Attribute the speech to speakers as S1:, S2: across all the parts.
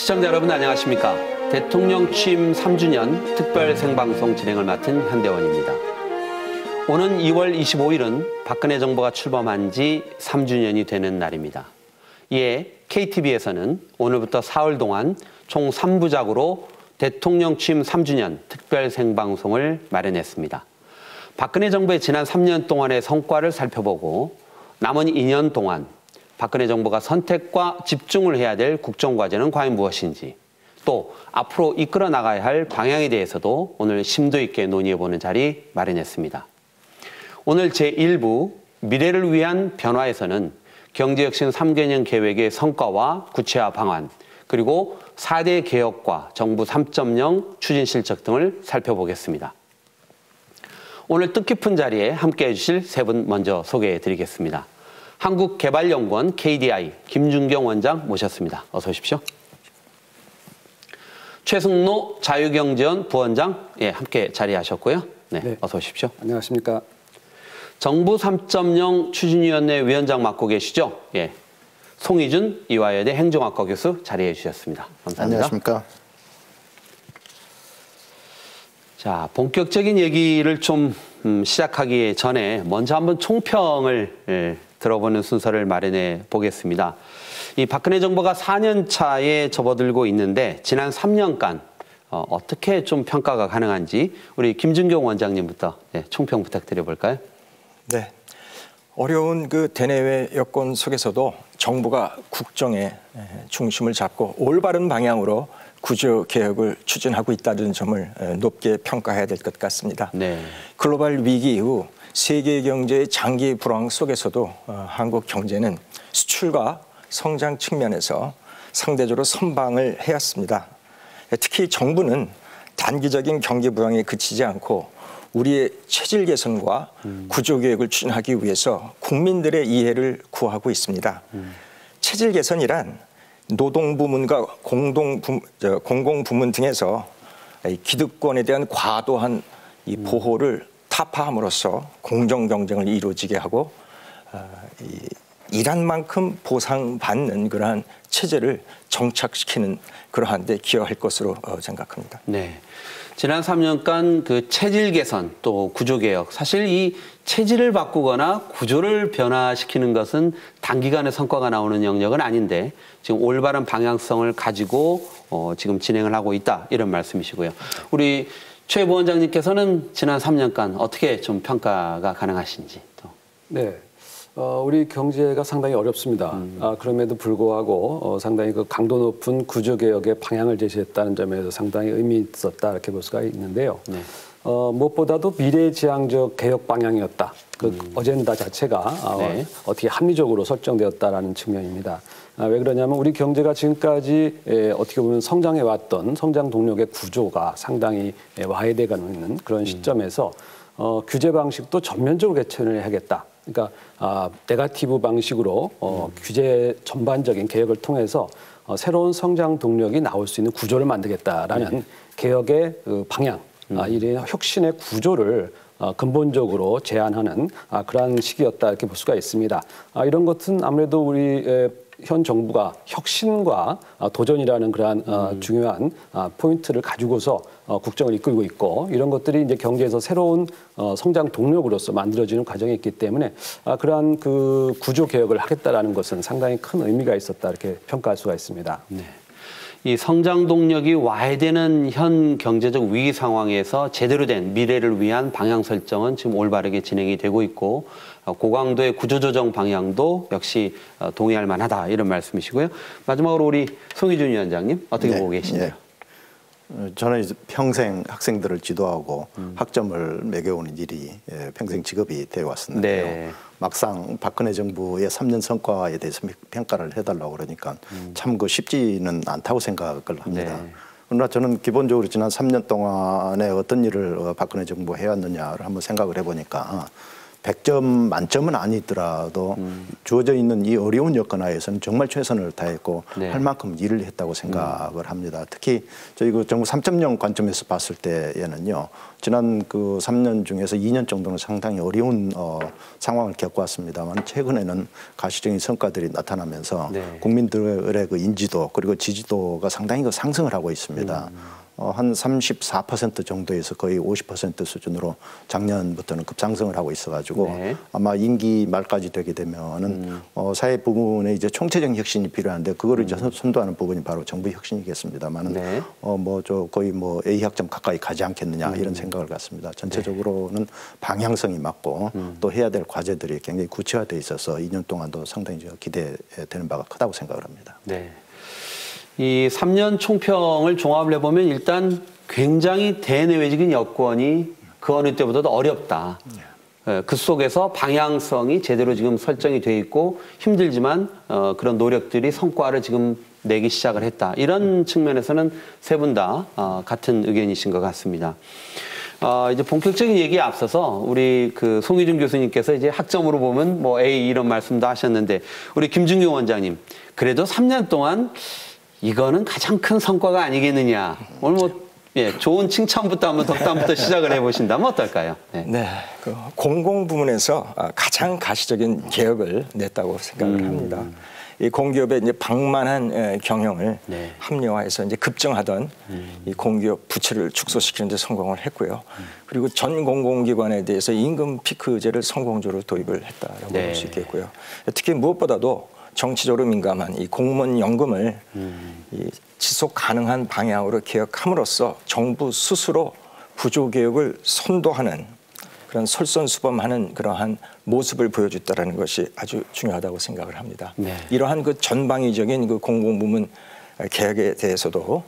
S1: 시청자 여러분 안녕하십니까. 대통령 취임 3주년 특별 생방송 진행을 맡은 현대원입니다. 오는 2월 25일은 박근혜 정부가 출범한 지 3주년이 되는 날입니다. 이에 KTV에서는 오늘부터 사흘 동안 총 3부작으로 대통령 취임 3주년 특별 생방송을 마련했습니다. 박근혜 정부의 지난 3년 동안의 성과를 살펴보고 남은 2년 동안 박근혜 정부가 선택과 집중을 해야 될 국정과제는 과연 무엇인지, 또 앞으로 이끌어 나가야 할 방향에 대해서도 오늘 심도 있게 논의해보는 자리 마련했습니다. 오늘 제1부 미래를 위한 변화에서는 경제혁신 3개년 계획의 성과와 구체화 방안, 그리고 4대 개혁과 정부 3.0 추진 실적 등을 살펴보겠습니다. 오늘 뜻깊은 자리에 함께해 주실 세 분 먼저 소개해 드리겠습니다. 한국개발연구원 KDI 김준경 원장 모셨습니다. 어서 오십시오. 최승로 자유경제원 부원장 함께 자리하셨고요. 네, 어서 오십시오.
S2: 안녕하십니까.
S1: 정부 3.0 추진위원회 위원장 맡고 계시죠? 송희준 이화여대 행정학과 교수 자리해 주셨습니다. 감사합니다.
S3: 안녕하십니까.
S1: 자, 본격적인 얘기를 좀 시작하기 전에 먼저 한번 총평을 들어보는 순서를 마련해 보겠습니다. 이 박근혜 정부가 4년 차에 접어들고 있는데 지난 3년간 어떻게 좀 평가가 가능한지 우리 김준경 원장님부터 총평 부탁드려 볼까요?
S2: 네. 어려운 그 대내외 여건 속에서도 정부가 국정에 중심을 잡고 올바른 방향으로 구조 개혁을 추진하고 있다는 점을 높게 평가해야 될 것 같습니다.
S1: 네.
S2: 글로벌 위기 이후 세계 경제의 장기 불황 속에서도 한국 경제는 수출과 성장 측면에서 상대적으로 선방을 해왔습니다. 특히 정부는 단기적인 경기 불황에 그치지 않고 우리의 체질 개선과 구조 개혁을 추진하기 위해서 국민들의 이해를 구하고 있습니다. 체질 개선이란 노동부문과 공공부문 등에서 기득권에 대한 과도한 이 보호를 타파함으로써 공정 경쟁을 이루어지게 하고 일한 만큼 보상받는 그러한 체제를 정착시키는 그러한 데 기여할 것으로 생각합니다.
S1: 네. 지난 3년간 그 체질 개선 또 구조 개혁, 사실 이 체질을 바꾸거나 구조를 변화시키는 것은 단기간에 성과가 나오는 영역은 아닌데 지금 올바른 방향성을 가지고 지금 진행을 하고 있다, 이런 말씀이시고요. 우리 최 부원장님께서는 지난 3년간 어떻게 좀 평가가 가능하신지 또.
S4: 네. 우리 경제가 상당히 어렵습니다. 그럼에도 불구하고 상당히 그 강도 높은 구조개혁의 방향을 제시했다는 점에서 상당히 의미 있었다, 이렇게 볼 수가 있는데요.
S1: 네.
S4: 무엇보다도 미래지향적 개혁 방향이었다. 그 어젠다 자체가
S1: 네.
S4: 어떻게 합리적으로 설정되었다라는 측면입니다. 왜 그러냐면 우리 경제가 지금까지 어떻게 보면 성장해왔던 성장 동력의 구조가 상당히 와해되고 있는 그런 시점에서 규제 방식도 전면적으로 개편을 해야겠다. 그러니까 네거티브 방식으로 규제 전반적인 개혁을 통해서 새로운 성장 동력이 나올 수 있는 구조를 만들겠다라는 개혁의 그 방향, 이런 혁신의 구조를 근본적으로 제안하는 그러한 시기였다, 이렇게 볼 수가 있습니다. 이런 것은 아무래도 우리 현 정부가 혁신과 도전이라는 그러한 중요한 포인트를 가지고서 국정을 이끌고 있고, 이런 것들이 이제 경제에서 새로운 성장 동력으로서 만들어지는 과정이 있기 때문에 그러한 그 구조 개혁을 하겠다라는 것은 상당히 큰 의미가 있었다, 이렇게 평가할 수가 있습니다.
S1: 네. 이 성장 동력이 와해되는 현 경제적 위기 상황에서 제대로 된 미래를 위한 방향 설정은 지금 올바르게 진행이 되고 있고, 고강도의 구조조정 방향도 역시 동의할 만하다, 이런 말씀이시고요. 마지막으로 우리 송희준 위원장님 어떻게 보고 계시나요?
S3: 저는 이제 평생 학생들을 지도하고 학점을 매겨오는 일이 평생 직업이 되어 왔었는데요.
S1: 네.
S3: 막상 박근혜 정부의 3년 성과에 대해서 평가를 해달라고 그러니까 참 그 쉽지는 않다고 생각을 합니다.
S1: 네.
S3: 그러나 저는 기본적으로 지난 3년 동안에 어떤 일을 박근혜 정부 해왔느냐를 한번 생각을 해보니까 100점 만점은 아니더라도 주어져 있는 이 어려운 여건 하에서는 정말 최선을 다했고
S1: 네.
S3: 할 만큼 일을 했다고 생각을 합니다. 특히 저희 그 정부 3.0 관점에서 봤을 때에는요. 지난 그 3년 중에서 2년 정도는 상당히 어려운 상황을 겪어왔습니다만 최근에는 가시적인 성과들이 나타나면서
S1: 네.
S3: 국민들의 그 인지도 그리고 지지도가 상당히 그 상승을 하고 있습니다. 한 34% 정도에서 거의 50% 수준으로 작년부터는 급상승을 하고 있어가지고
S1: 네.
S3: 아마 임기 말까지 되게 되면은 사회 부분에 이제 총체적 혁신이 필요한데 그거를 이제 선도하는 부분이 바로 정부 혁신이겠습니다만은
S1: 네.
S3: 뭐 저 거의 뭐 A 학점 가까이 가지 않겠느냐 이런 생각을 갖습니다. 전체적으로는 방향성이 맞고 또 해야 될 과제들이 굉장히 구체화돼 있어서 2년 동안도 상당히 기대되는 바가 크다고 생각을 합니다.
S1: 네. 이 3년 총평을 종합을 해보면 일단 굉장히 대내외적인 여건이 그 어느 때보다도 어렵다. 그 속에서 방향성이 제대로 지금 설정이 돼 있고 힘들지만 그런 노력들이 성과를 지금 내기 시작을 했다. 이런 측면에서는 세 분 다 같은 의견이신 것 같습니다. 이제 본격적인 얘기에 앞서서 우리 그 송희준 교수님께서 이제 학점으로 보면 뭐 A 이런 말씀도 하셨는데 우리 김준경 원장님 그래도 3년 동안 이거는 가장 큰 성과가 아니겠느냐. 오늘 뭐 예, 좋은 칭찬부터 한번 덕담부터 시작을 해보신다면 어떨까요? 네.
S2: 네, 그 공공 부문에서 가장 가시적인 개혁을 냈다고 생각을 합니다. 이 공기업의 이제 방만한 경영을
S1: 네.
S2: 합리화해서 이제 급증하던 이 공기업 부채를 축소시키는 데 성공을 했고요. 그리고 전 공공기관에 대해서 임금 피크제를 성공적으로 도입을 했다라고
S1: 네.
S2: 볼 수 있겠고요. 특히 무엇보다도 정치적으로 민감한 이 공무원 연금을 이 지속 가능한 방향으로 개혁함으로써 정부 스스로 구조개혁을 선도하는 그런 솔선수범하는 그러한 모습을 보여줬다는 것이 아주 중요하다고 생각을 합니다.
S1: 네.
S2: 이러한 그 전방위적인 그 공공부문 개혁에 대해서도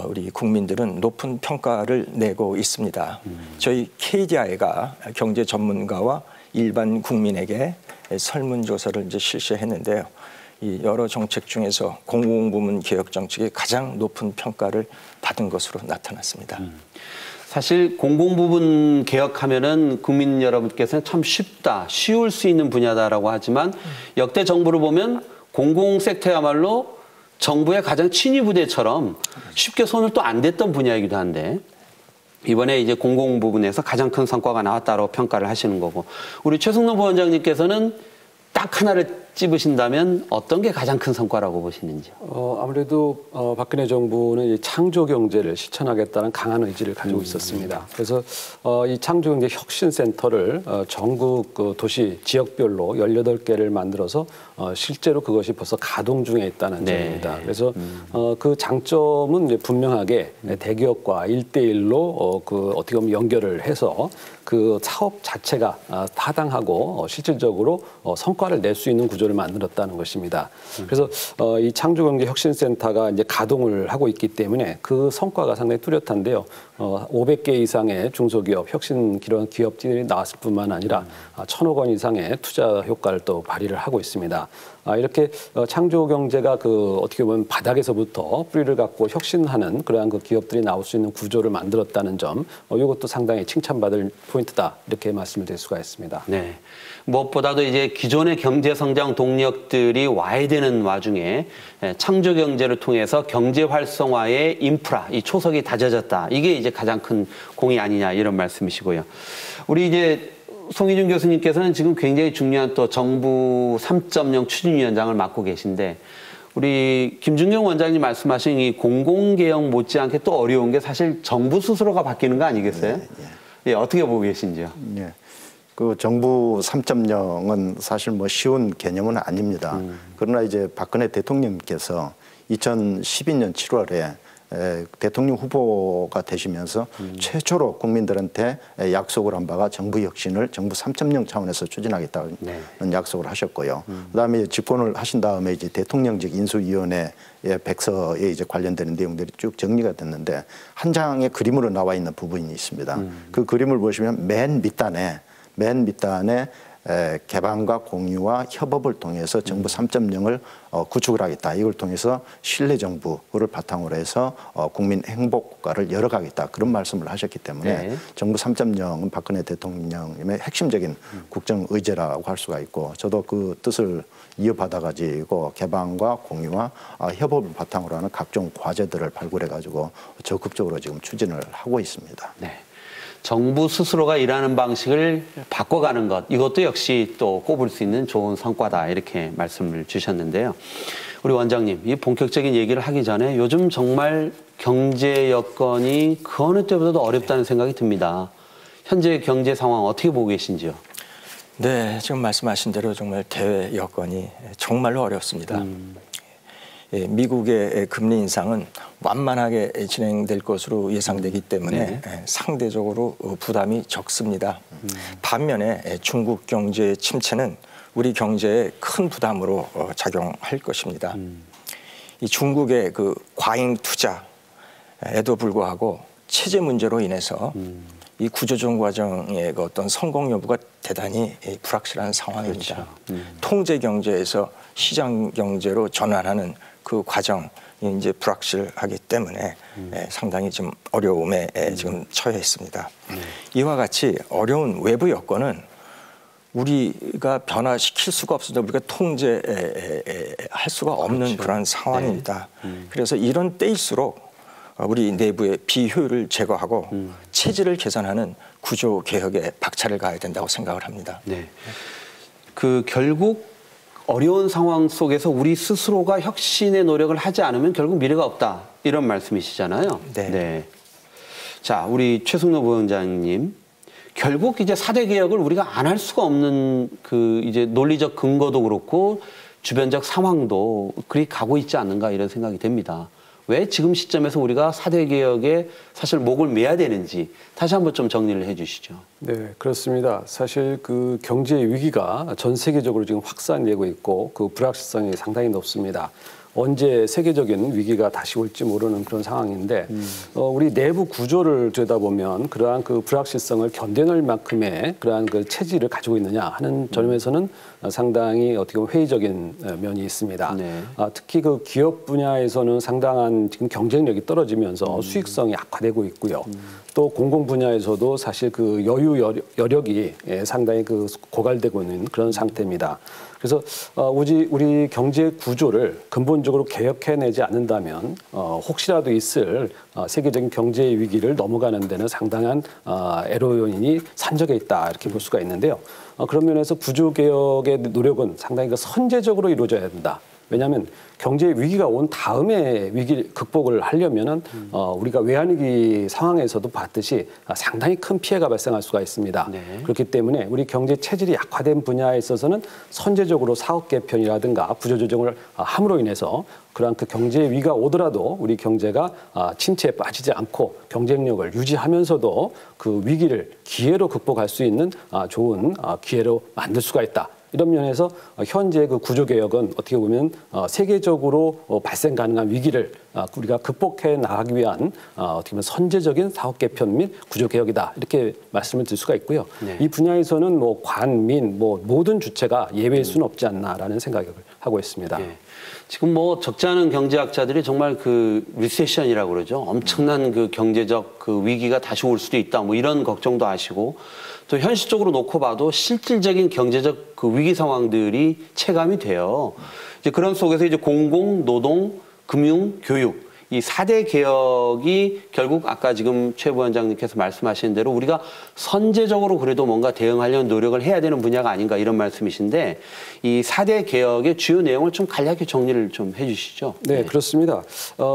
S2: 우리 국민들은 높은 평가를 내고 있습니다. 저희 KDI가 경제 전문가와 일반 국민에게 설문조사를 이제 실시했는데요. 이 여러 정책 중에서 공공부문 개혁 정책이 가장 높은 평가를 받은 것으로 나타났습니다.
S1: 사실 공공부문 개혁하면은 국민 여러분께서는 참 쉽다, 쉬울 수 있는 분야다라고 하지만 역대 정부를 보면 공공섹터야말로 정부의 가장 친위부대처럼 쉽게 손을 또 안 댔던 분야이기도 한데 이번에 이제 공공 부분에서 가장 큰 성과가 나왔다고 평가를 하시는 거고 우리 최승록 부원장님께서는 딱 하나를 찝으신다면 어떤 게 가장 큰 성과라고 보시는지요?
S4: 아무래도 박근혜 정부는 이 창조 경제를 실천하겠다는 강한 의지를 가지고 있었습니다. 그래서 이 창조 경제 혁신센터를 전국 그 도시 지역별로 18개를 만들어서 실제로 그것이 벌써 가동 중에 있다는
S1: 네.
S4: 점입니다. 그래서 그 장점은 이제 분명하게 대기업과 1대1로 그 어떻게 보면 연결을 해서 그 사업 자체가 타당하고 실질적으로 성과를 낼 수 있는 구조를 만들었다는 것입니다. 그래서 이 창조경제혁신센터가 이제 가동을 하고 있기 때문에 그 성과가 상당히 뚜렷한데요. 500개 이상의 중소기업, 혁신 기업들이 나왔을 뿐만 아니라 1,000억 원 이상의 투자 효과를 또 발휘를 하고 있습니다. 이렇게 창조 경제가 그 어떻게 보면 바닥에서부터 뿌리를 갖고 혁신하는 그러한 그 기업들이 나올 수 있는 구조를 만들었다는 점, 이것도 상당히 칭찬받을 포인트다 이렇게 말씀을 드릴 수가 있습니다.
S1: 네. 무엇보다도 이제 기존의 경제 성장 동력들이 와야 되는 와중에 창조 경제를 통해서 경제 활성화의 인프라, 이 초석이 다져졌다. 이게 이제 가장 큰 공이 아니냐 이런 말씀이시고요. 우리 이제 송희준 교수님께서는 지금 굉장히 중요한 또 정부 3.0 추진위원장을 맡고 계신데 우리 김준경 원장님 말씀하신 이 공공개혁 못지않게 또 어려운 게 사실 정부 스스로가 바뀌는 거 아니겠어요? 예, 어떻게 보고 계신지요?
S3: 예. 그 정부 3.0은 사실 뭐 쉬운 개념은 아닙니다. 그러나 이제 박근혜 대통령께서 2012년 7월에 대통령 후보가 되시면서 최초로 국민들한테 약속을 한 바가 정부 혁신을 정부 3.0 차원에서 추진하겠다는 약속을 하셨고요. 그다음에 집권을 하신 다음에 이제 대통령직 인수위원회의 백서에 이제 관련되는 내용들이 쭉 정리가 됐는데 한 장의 그림으로 나와 있는 부분이 있습니다. 그 그림을 보시면 맨 밑단에 개방과 공유와 협업을 통해서 정부 3.0을 구축을 하겠다. 이걸 통해서 신뢰 정부를 바탕으로 해서 국민 행복 국가를 열어가겠다. 그런 말씀을 하셨기 때문에
S1: 네.
S3: 정부 3.0은 박근혜 대통령님의 핵심적인 국정 의제라고 할 수가 있고 저도 그 뜻을 이어받아가지고 개방과 공유와 협업을 바탕으로 하는 각종 과제들을 발굴해가지고 적극적으로 지금 추진을 하고 있습니다.
S1: 네. 정부 스스로가 일하는 방식을 바꿔가는 것, 이것도 역시 또 꼽을 수 있는 좋은 성과다, 이렇게 말씀을 주셨는데요. 우리 원장님, 이 본격적인 얘기를 하기 전에 요즘 정말 경제 여건이 그 어느 때보다도 어렵다는 생각이 듭니다. 현재 경제 상황 어떻게 보고 계신지요?
S2: 네, 지금 말씀하신 대로 정말 대외 여건이 정말로 어렵습니다. 미국의 금리 인상은 완만하게 진행될 것으로 예상되기 때문에 상대적으로 부담이 적습니다. 반면에 중국 경제 침체는 우리 경제에 큰 부담으로 작용할 것입니다. 이 중국의 그 과잉 투자에도 불구하고 체제 문제로 인해서 이 구조조정 과정의 그 어떤 성공 여부가 대단히 불확실한 상황입니다. 그렇죠. 통제 경제에서 시장 경제로 전환하는 그 과정이 이제 불확실하기 때문에 상당히 좀 어려움에 지금 처해 있습니다. 이와 같이 어려운 외부 여건은 우리가 변화시킬 수가 없어서 우리가 통제할 수가 없는 그렇죠. 그런 상황입니다. 그래서 이런 때일수록 우리 내부의 비효율을 제거하고 체질을 개선하는 구조 개혁에 박차를 가야 된다고 생각을 합니다.
S1: 네. 그 결국 어려운 상황 속에서 우리 스스로가 혁신의 노력을 하지 않으면 결국 미래가 없다, 이런 말씀이시잖아요.
S2: 네.
S1: 네. 자, 우리 최승로 부원장님, 결국 이제 4대 개혁을 우리가 안 할 수가 없는 그 이제 논리적 근거도 그렇고 주변적 상황도 그리 가고 있지 않는가, 이런 생각이 됩니다. 왜 지금 시점에서 우리가 4대 개혁에 사실 목을 매야 되는지 다시 한번 좀 정리를 해 주시죠.
S4: 네, 그렇습니다. 사실 그 경제 위기가 전 세계적으로 지금 확산되고 있고 그 불확실성이 상당히 높습니다. 언제 세계적인 위기가 다시 올지 모르는 그런 상황인데 우리 내부 구조를 들여다보면 그러한 그 불확실성을 견뎌낼 만큼의 그러한 그 체질을 가지고 있느냐 하는 점에서는 상당히 어떻게 보면 회의적인 면이 있습니다.
S1: 네.
S4: 특히 그 기업 분야에서는 상당한 지금 경쟁력이 떨어지면서 수익성이 악화되고 있고요. 또 공공 분야에서도 사실 그 여유 여력이 상당히 그 고갈되고 있는 그런 상태입니다. 그래서 우리 경제 구조를 근본적으로 개혁해내지 않는다면 혹시라도 있을 세계적인 경제 위기를 넘어가는 데는 상당한 애로 요인이 산적해 있다, 이렇게 볼 수가 있는데요. 그런 면에서 구조 개혁의 노력은 상당히 선제적으로 이루어져야 된다. 왜냐하면 경제 위기가 온 다음에 위기 극복을 하려면은 우리가 외환위기 상황에서도 봤듯이 상당히 큰 피해가 발생할 수가 있습니다.
S1: 네.
S4: 그렇기 때문에 우리 경제 체질이 약화된 분야에 있어서는 선제적으로 사업 개편이라든가 구조조정을 함으로 인해서 그러한 그 경제 위기가 오더라도 우리 경제가 침체에 빠지지 않고 경쟁력을 유지하면서도 그 위기를 기회로 극복할 수 있는 좋은 기회로 만들 수가 있다. 이런 면에서 현재 그 구조개혁은 어떻게 보면 세계적으로 발생 가능한 위기를 우리가 극복해 나가기 위한 어떻게 보면 선제적인 사업 개편 및 구조개혁이다, 이렇게 말씀을 드릴 수가 있고요. 네. 이 분야에서는 뭐 관, 민, 뭐 모든 주체가 예외일 수는 없지 않나라는 생각을 하고 있습니다.
S1: 네. 지금 뭐 적지 않은 경제학자들이 정말 그 리세션이라고 그러죠. 엄청난 그 경제적 그 위기가 다시 올 수도 있다, 뭐 이런 걱정도 하시고, 또 현실적으로 놓고 봐도 실질적인 경제적 그 위기 상황들이 체감이 돼요. 이제 그런 속에서 이제 공공, 노동, 금융, 교육, 이 4대 개혁이 결국 아까 지금 최 부원장님께서 말씀하신 대로 우리가 선제적으로 그래도 뭔가 대응하려는 노력을 해야 되는 분야가 아닌가, 이런 말씀이신데, 이 4대 개혁의 주요 내용을 좀 간략히 정리를 좀 해 주시죠.
S4: 네, 그렇습니다.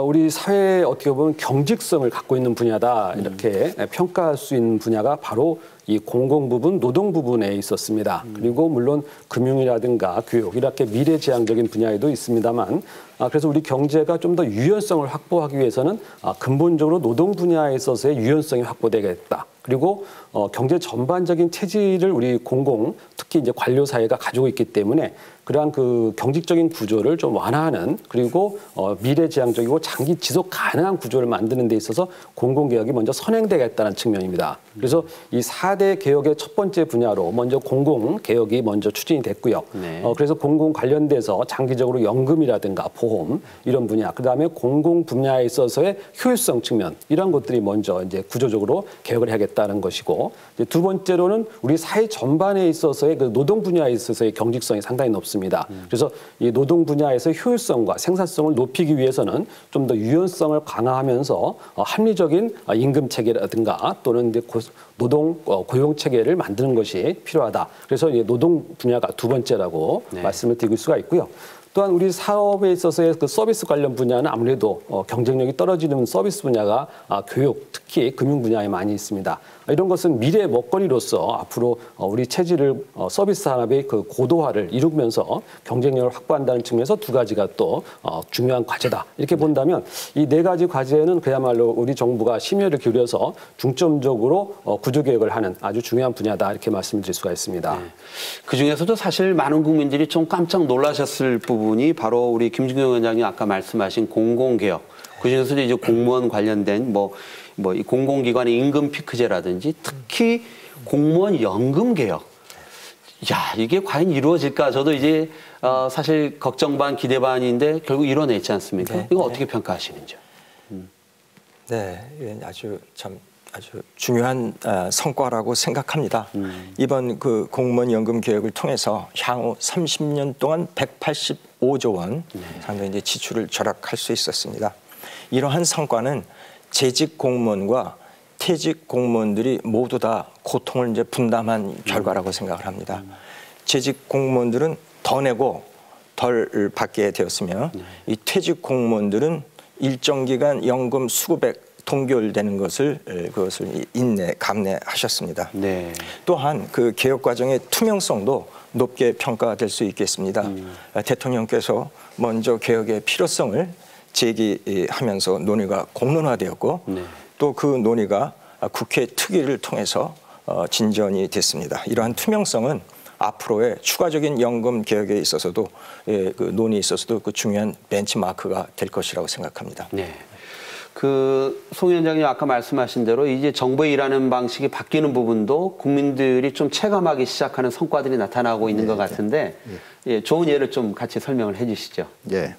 S4: 우리 사회에 어떻게 보면 경직성을 갖고 있는 분야다, 이렇게 평가할 수 있는 분야가 바로 이 공공 부분, 노동 부분에 있었습니다. 그리고 물론 금융이라든가 교육, 이렇게 미래지향적인 분야에도 있습니다만, 그래서 우리 경제가 좀 더 유연성을 확보하기 위해서는 근본적으로 노동 분야에 있어서의 유연성이 확보되겠다. 그리고 경제 전반적인 체질을 우리 공공, 특히 이제 관료 사회가 가지고 있기 때문에 그러한 그 경직적인 구조를 좀 완화하는 그리고 미래지향적이고 장기 지속 가능한 구조를 만드는 데 있어서 공공개혁이 먼저 선행되겠다는 측면입니다. 그래서 이 4대 개혁의 첫 번째 분야로 먼저 공공개혁이 먼저 추진이 됐고요.
S1: 네.
S4: 그래서 공공 관련돼서 장기적으로 연금이라든가 보험 이런 분야, 그다음에 공공 분야에 있어서의 효율성 측면 이런 것들이 먼저 이제 구조적으로 개혁을 해야겠다는 것이고, 이제 두 번째로는 우리 사회 전반에 있어서의 그 노동 분야에 있어서의 경직성이 상당히 높습니다. 그래서 이 노동 분야에서 효율성과 생산성을 높이기 위해서는 좀 더 유연성을 강화하면서 합리적인 임금 체계라든가 또는 이제 노동 고용 체계를 만드는 것이 필요하다. 그래서 이 노동 분야가 두 번째라고 말씀을 드릴 수가 있고요. 또한 우리 사업에 있어서의 그 서비스 관련 분야는 아무래도 경쟁력이 떨어지는 서비스 분야가 교육, 특히 금융 분야에 많이 있습니다. 이런 것은 미래의 먹거리로서 앞으로 우리 체질을 서비스 산업의 그 고도화를 이루면서 경쟁력을 확보한다는 측면에서 두 가지가 또 중요한 과제다. 이렇게 본다면 이 네 가지 과제는 그야말로 우리 정부가 심혈을 기울여서 중점적으로 구조개혁을 하는 아주 중요한 분야다. 이렇게 말씀드릴 수가 있습니다.
S1: 네. 그중에서도 사실 많은 국민들이 좀 깜짝 놀라셨을 부분이 바로 우리 김준경 위원장님 아까 말씀하신 공공개혁. 그중에서도 이제 공무원 관련된 이 공공기관의 임금 피크제라든지 특히 공무원 연금 개혁. 야, 이게 과연 이루어질까? 저도 이제 사실 걱정 반 기대 반인데 결국 이뤄냈지 않습니까?
S2: 네,
S1: 이거 어떻게 평가하시는지요?
S2: 네, 이건 아주 중요한 성과라고 생각합니다. 이번 그 공무원 연금 개혁을 통해서 향후 30년 동안 185조 원 상당히 이제 지출을 절약할 수 있었습니다. 이러한 성과는 재직 공무원과 퇴직 공무원들이 모두 다 고통을 이제 분담한 결과라고 생각을 합니다. 재직 공무원들은 더 내고 덜 받게 되었으며 이 퇴직 공무원들은 일정 기간 연금 수급액 동결되는 그것을 감내하셨습니다.
S1: 네.
S2: 또한 그 개혁 과정의 투명성도 높게 평가될 수 있겠습니다. 대통령께서 먼저 개혁의 필요성을 제기하면서 논의가 공론화되었고 또 그 논의가 국회 특위를 통해서 진전이 됐습니다. 이러한 투명성은 앞으로의 추가적인 연금 개혁에 있어서도 그 논의에 있어서도 그 중요한 벤치마크가 될 것이라고 생각합니다.
S1: 네. 송 위원장님 아까 말씀하신 대로 이제 정부의 일하는 방식이 바뀌는 부분도 국민들이 좀 체감하기 시작하는 성과들이 나타나고 있는 것 같은데 예, 좋은 예를 좀 같이 설명을 해 주시죠.
S3: 예.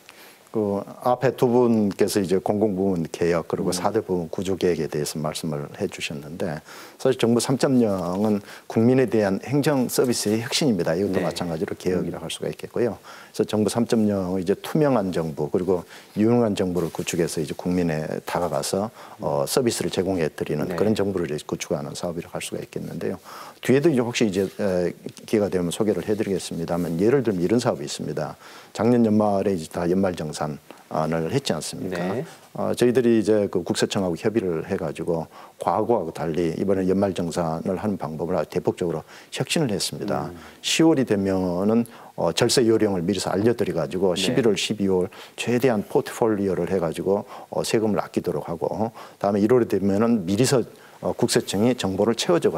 S3: 그 앞에 두 분께서 이제 공공부문 개혁 그리고 4대 부문 구조 개혁에 대해서 말씀을 해 주셨는데 사실 정부 3.0은 국민에 대한 행정 서비스의 혁신입니다. 이것도 마찬가지로 개혁이라고 할 수가 있겠고요. 그래서 정부 3.0은 이제 투명한 정부 그리고 유능한 정부를 구축해서 이제 국민에 다가가서 서비스를 제공해 드리는 그런 정부를 이제 구축하는 사업이라고 할 수가 있겠는데요. 뒤에도 이제 혹시 이제 기회가 되면 소개를 해드리겠습니다만 예를 들면 이런 사업이 있습니다. 작년 연말에 이제 다 연말정산을 했지 않습니까?
S1: 네.
S3: 저희들이 이제 그 국세청하고 협의를 해가지고 과거하고 달리 이번에 연말정산을 하는 방법을 아주 대폭적으로 혁신을 했습니다. 10월이 되면은 절세 요령을 미리서 알려드려가지고 11월, 12월 최대한 포트폴리오를 해가지고 세금을 아끼도록 하고 다음에 1월이 되면은 미리서 국세청이 정보를 채워줘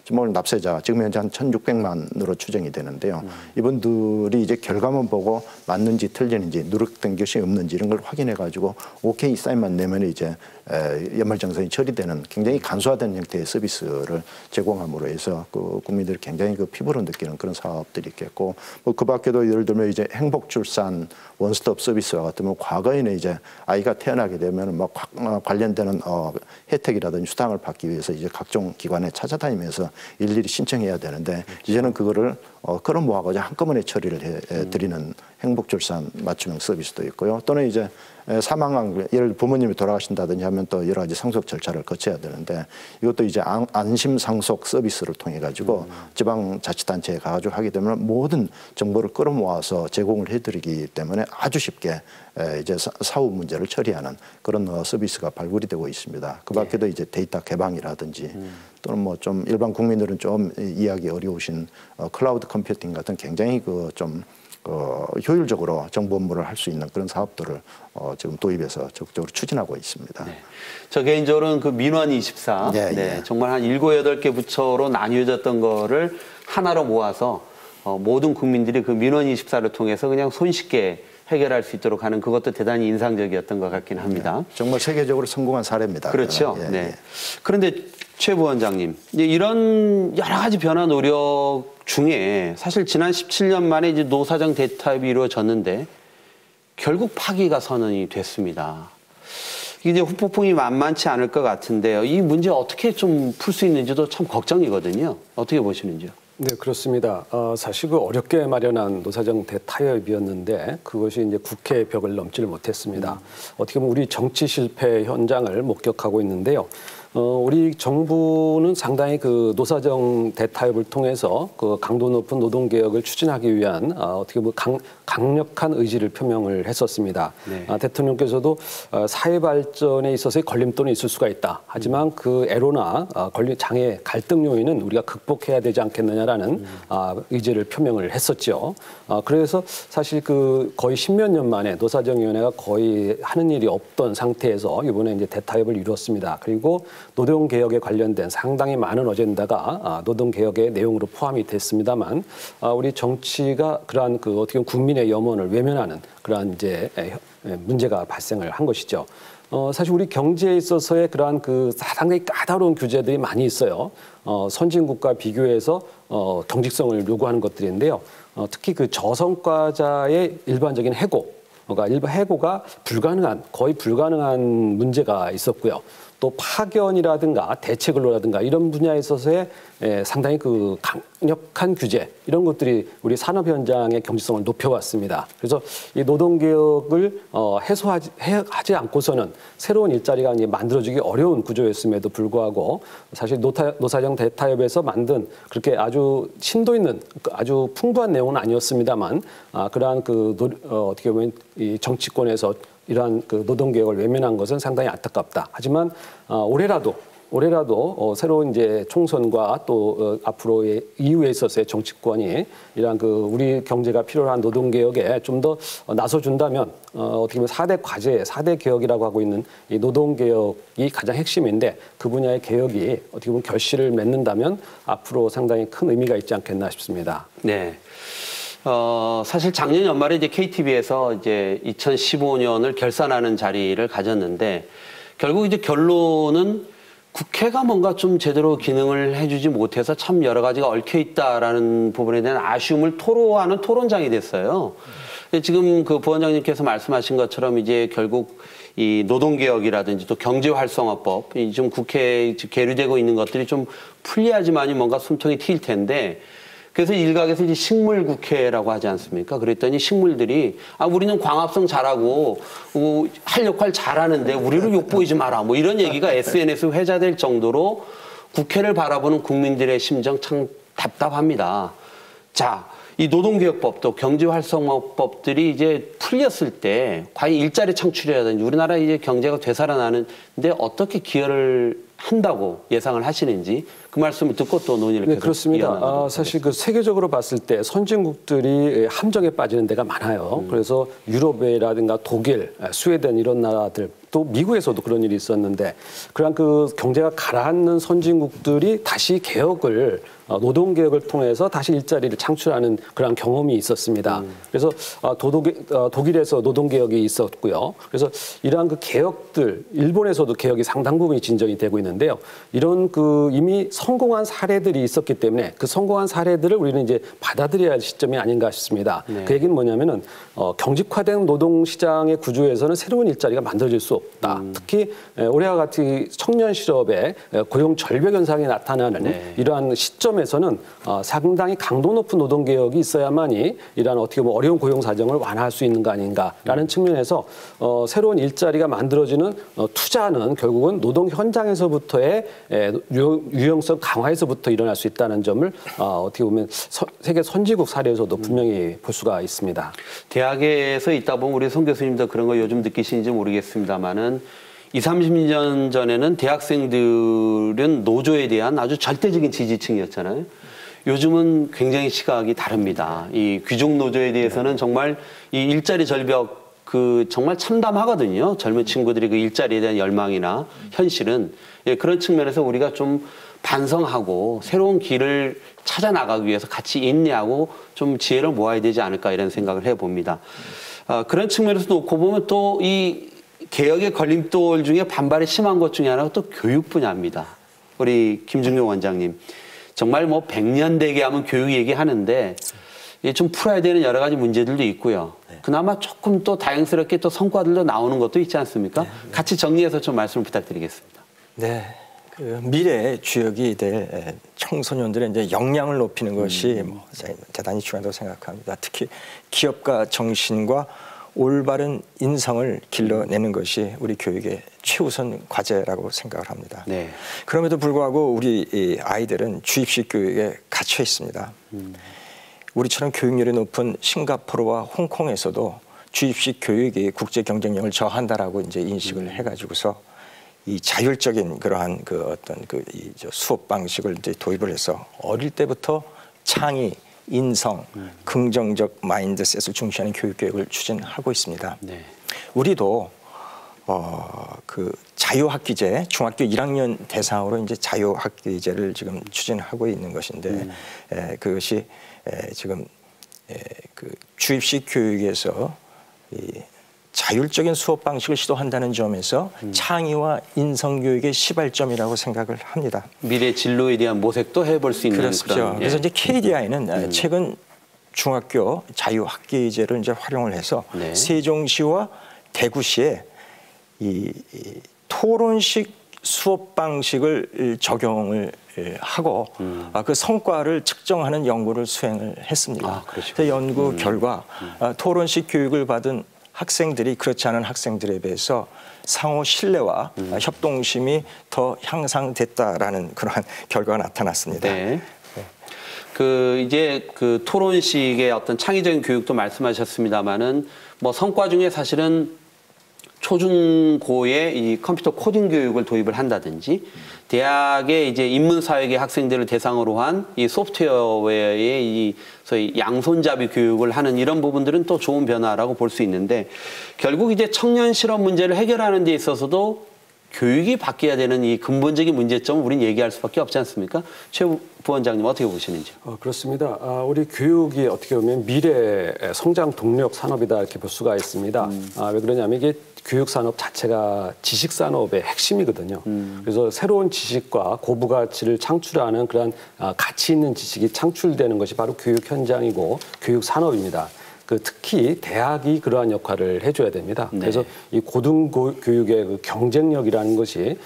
S3: 지금 납세자 지금 현재 한 1,600만으로 추정이 되는데요. 이분들이 이제 결과만 보고 맞는지 틀리는지 누락된 것이 없는지 이런 걸 확인해가지고 오케이 사인만 내면 이제 연말정산이 처리되는 굉장히 간소화된 형태의 서비스를 제공함으로 해서 그 국민들이 굉장히 그 피부로 느끼는 그런 사업들이 있겠고 그 밖에도 예를 들면 이제 행복출산 원스톱 서비스와 같으면 과거에는 이제 아이가 태어나게 되면 막 관련되는 혜택이라든지 수당을 받기 위해서 이제 각종 기관에 찾아다니면서 일일이 신청해야 되는데 이제는 그거를 끌어모아가지고 한꺼번에 처리를 해드리는 행복출산 맞춤형 서비스도 있고요. 또는 이제 사망한 예를 들어 부모님이 돌아가신다든지 하면 또 여러 가지 상속 절차를 거쳐야 되는데 이것도 이제 안심 상속 서비스를 통해 가지고 지방자치단체에 가가지고 하게 되면 모든 정보를 끌어모아서 제공을 해드리기 때문에 아주 쉽게 이제 사후 문제를 처리하는 그런 서비스가 발굴이 되고 있습니다. 그 밖에도 이제 데이터 개방이라든지 또는 뭐 좀 일반 국민들은 좀 이해하기 어려우신 클라우드 컴퓨팅 같은 굉장히 효율적으로 정보 업무를 할 수 있는 그런 사업들을 지금 도입해서 적극적으로 추진하고 있습니다.
S1: 네. 저 개인적으로는 그 민원24 정말 한 7, 8개 부처로 나뉘어졌던 거를 하나로 모아서 모든 국민들이 그 민원24를 통해서 그냥 손쉽게 해결할 수 있도록 하는 그것도 대단히 인상적이었던 것 같긴 합니다.
S3: 정말 세계적으로 성공한 사례입니다.
S1: 그렇죠.
S3: 예,
S1: 네.
S3: 예.
S1: 그런데 최 부원장님, 이제 이런 여러 가지 변화 노력 중에 사실 지난 17년 만에 이제 노사정 대타협이 이루어졌는데 결국 파기가 선언이 됐습니다. 이제 후폭풍이 만만치 않을 것 같은데요. 이 문제 어떻게 좀 풀 수 있는지도 참 걱정이거든요. 어떻게 보시는지요?
S4: 네, 그렇습니다. 사실 그 어렵게 마련한 노사정 대타협이었는데 그것이 이제 국회의 벽을 넘지를 못했습니다. 어떻게 보면 우리 정치 실패 현장을 목격하고 있는데요. 우리 정부는 상당히 그 노사정 대타협을 통해서 그 강도 높은 노동 개혁을 추진하기 위한 어떻게 보면 강력한 의지를 표명을 했었습니다.
S1: 네.
S4: 대통령께서도 사회 발전에 있어서의 걸림돌은 있을 수가 있다. 하지만 그 애로나 장애 갈등 요인은 우리가 극복해야 되지 않겠느냐라는 의지를 표명을 했었죠. 그래서 사실 그 거의 10몇 년 만에 노사정위원회가 거의 하는 일이 없던 상태에서 이번에 이제 대타협을 이루었습니다. 그리고 노동개혁에 관련된 상당히 많은 어젠다가 노동개혁의 내용으로 포함이 됐습니다만 우리 정치가 그러한 그 어떻게 보면 국민의 염원을 외면하는 그러한 이제 문제가 발생을 한 것이죠. 사실 우리 경제에 있어서의 그러한 그 상당히 까다로운 규제들이 많이 있어요. 선진국과 비교해서 경직성을 요구하는 것들인데요. 특히 그 저성과자의 일반적인 해고, 그러니까 해고가 거의 불가능한 문제가 있었고요. 또 파견이라든가 대체근로라든가 이런 분야에 있어서의 상당히 그 강력한 규제 이런 것들이 우리 산업 현장의 경직성을 높여왔습니다. 그래서 이 노동개혁을 하지 않고서는 새로운 일자리가 이제 만들어지기 어려운 구조였음에도 불구하고 사실 노사정 대타협에서 만든 그렇게 아주 심도 있는 아주 풍부한 내용은 아니었습니다만 그러한 그 어떻게 보면 이 정치권에서 이러한 그 노동개혁을 외면한 것은 상당히 안타깝다. 하지만 올해라도 새로운 이제 총선과 또 앞으로의 이후에 있어서의 정치권이 이러한 그 우리 경제가 필요로 한 노동개혁에 좀 더 나서준다면 어떻게 보면 4대 과제, 4대 개혁이라고 하고 있는 이 노동개혁이 가장 핵심인데 그 분야의 개혁이 어떻게 보면 결실을 맺는다면 앞으로 상당히 큰 의미가 있지 않겠나 싶습니다.
S1: 네. 사실 작년 연말에 이제 KTV에서 이제 2015년을 결산하는 자리를 가졌는데 결국 이제 결론은 국회가 뭔가 좀 제대로 기능을 해주지 못해서 참 여러 가지가 얽혀 있다라는 부분에 대한 아쉬움을 토로하는 토론장이 됐어요. 지금 그 부원장님께서 말씀하신 것처럼 이제 결국 이 노동개혁이라든지 또 경제활성화법, 좀 국회에 계류되고 있는 것들이 좀 풀려야지만이 뭔가 숨통이 트일 텐데 그래서 일각에서 이제 식물국회라고 하지 않습니까? 그랬더니 식물들이 우리는 광합성 잘하고 할 역할 잘하는데 우리를 욕보이지 마라. 뭐 이런 얘기가 SNS 회자될 정도로 국회를 바라보는 국민들의 심정 참 답답합니다. 자, 이 노동개혁법도 경제활성화법들이 이제 풀렸을 때 과연 일자리 창출이라든지 우리나라 이제 경제가 되살아나는데 어떻게 기여를 한다고 예상을 하시는지 그 말씀을 듣고 또 논의를 계속
S4: 그렇습니다. 사실 그 세계적으로 봤을 때 선진국들이 함정에 빠지는 데가 많아요. 그래서 유럽이라든가 독일, 스웨덴 이런 나라들 또 미국에서도 그런 일이 있었는데 그런 그 경제가 가라앉는 선진국들이 다시 노동개혁을 통해서 다시 일자리를 창출하는 그런 경험이 있었습니다. 그래서 독일에서 노동개혁이 있었고요. 그래서 이러한 그 개혁들, 일본에서도 개혁이 상당 부분이 진전이 되고 있는데요. 이런 그 이미 성공한 사례들이 있었기 때문에 그 성공한 사례들을 우리는 이제 받아들여야 할 시점이 아닌가 싶습니다.
S1: 네.
S4: 그 얘기는 뭐냐면은 경직화된 노동시장의 구조에서는 새로운 일자리가 만들어질 수 없다. 특히 올해와 같이 청년 실업의 고용 절벽 현상이 나타나는 이러한 시점에서는 상당히 강도 높은 노동개혁이 있어야만이 이러한 어떻게 보면 어려운 고용 사정을 완화할 수 있는 거 아닌가라는 측면에서 새로운 일자리가 만들어지는 투자는 결국은 노동 현장에서부터의 유용성 강화에서부터 일어날 수 있다는 점을 어떻게 보면 세계 선진국 사례에서도 분명히 볼 수가 있습니다.
S1: 대학에서 있다 보면 우리 송 교수님도 그런 거 요즘 느끼시는지 모르겠습니다만은 20, 30년 전에는 대학생들은 노조에 대한 아주 절대적인 지지층이었잖아요. 요즘은 굉장히 시각이 다릅니다. 이 귀족 노조에 대해서는 정말 이 일자리 절벽 그 정말 참담하거든요. 젊은 친구들이 그 일자리에 대한 열망이나 현실은 예, 그런 측면에서 우리가 좀 반성하고 새로운 길을 찾아 나가기 위해서 같이 인내하고 좀 지혜를 모아야 되지 않을까 이런 생각을 해봅니다. 그런 측면에서 놓고 보면 또 이 개혁의 걸림돌 중에 반발이 심한 것 중에 하나가 또 교육 분야입니다. 우리 김준경 원장님 정말 뭐 100년 되게 하면 교육 얘기하는데 좀 풀어야 되는 여러 가지 문제들도 있고요. 그나마 조금 또 다행스럽게 또 성과들도 나오는 것도 있지 않습니까? 같이 정리해서 좀 말씀을 부탁드리겠습니다.
S2: 네. 그 미래의 주역이 될 청소년들의 이제 역량을 높이는 것이 뭐 대단히 중요하다고 생각합니다. 특히 기업가 정신과 올바른 인성을 길러내는 것이 우리 교육의 최우선 과제라고 생각을 합니다.
S1: 네.
S2: 그럼에도 불구하고 우리 아이들은 주입식 교육에 갇혀 있습니다. 우리처럼 교육열이 높은 싱가포르와 홍콩에서도 주입식 교육이 국제 경쟁력을 저한다라고 이제 인식을 해가지고서 이 자율적인 그러한 그 어떤 그 이 수업 방식을 이제 도입을 해서 어릴 때부터 창의, 인성, 긍정적 마인드셋을 중시하는 교육 계획을 추진하고 있습니다.
S1: 네.
S2: 우리도 그 자유학기제 중학교 1학년 대상으로 이제 자유학기제를 지금 추진하고 있는 것인데 그것이 지금 그 주입식 교육에서 이 자율적인 수업 방식을 시도한다는 점에서 창의와 인성 교육의 시발점이라고 생각을 합니다.
S1: 미래 진로에 대한 모색도 해볼 수 있는
S2: 그렇죠.
S1: 그런.
S2: 그래서 이제 KDI는 최근 중학교 자유학기제를 이제 활용을 해서
S1: 네.
S2: 세종시와 대구시에 이 토론식 수업 방식을 적용을 하고 그 성과를 측정하는 연구를 수행을 했습니다. 그래서 연구 결과 토론식 교육을 받은 학생들이 그렇지 않은 학생들에 비해서 상호 신뢰와 협동심이 더 향상됐다라는 그러한 결과가 나타났습니다.
S1: 네. 그 이제 그 토론식의 어떤 창의적인 교육도 말씀하셨습니다만은 뭐 성과 중에 사실은 초중고에 이 컴퓨터 코딩 교육을 도입을 한다든지 대학의 이제 인문사회계 학생들을 대상으로 한 이 소프트웨어의 이 소위 양손잡이 교육을 하는 이런 부분들은 또 좋은 변화라고 볼 수 있는데 결국 이제 청년 실업 문제를 해결하는 데 있어서도 교육이 바뀌어야 되는 이 근본적인 문제점을 우린 얘기할 수밖에 없지 않습니까? 최 부원장님 어떻게 보시는지요?
S4: 그렇습니다. 우리 교육이 어떻게 보면 미래 성장 동력 산업이다 이렇게 볼 수가 있습니다. 왜 그러냐면 이게 교육 산업 자체가 지식 산업의 핵심이거든요. 그래서 새로운 지식과 고부 가치를 창출하는 그런 가치 있는 지식이 창출되는 것이 바로 교육 현장이고 교육 산업입니다. 특히 대학이 그러한 역할을 해줘야 됩니다. 네. 그래서 이 고등교육의 그 경쟁력이라는 것이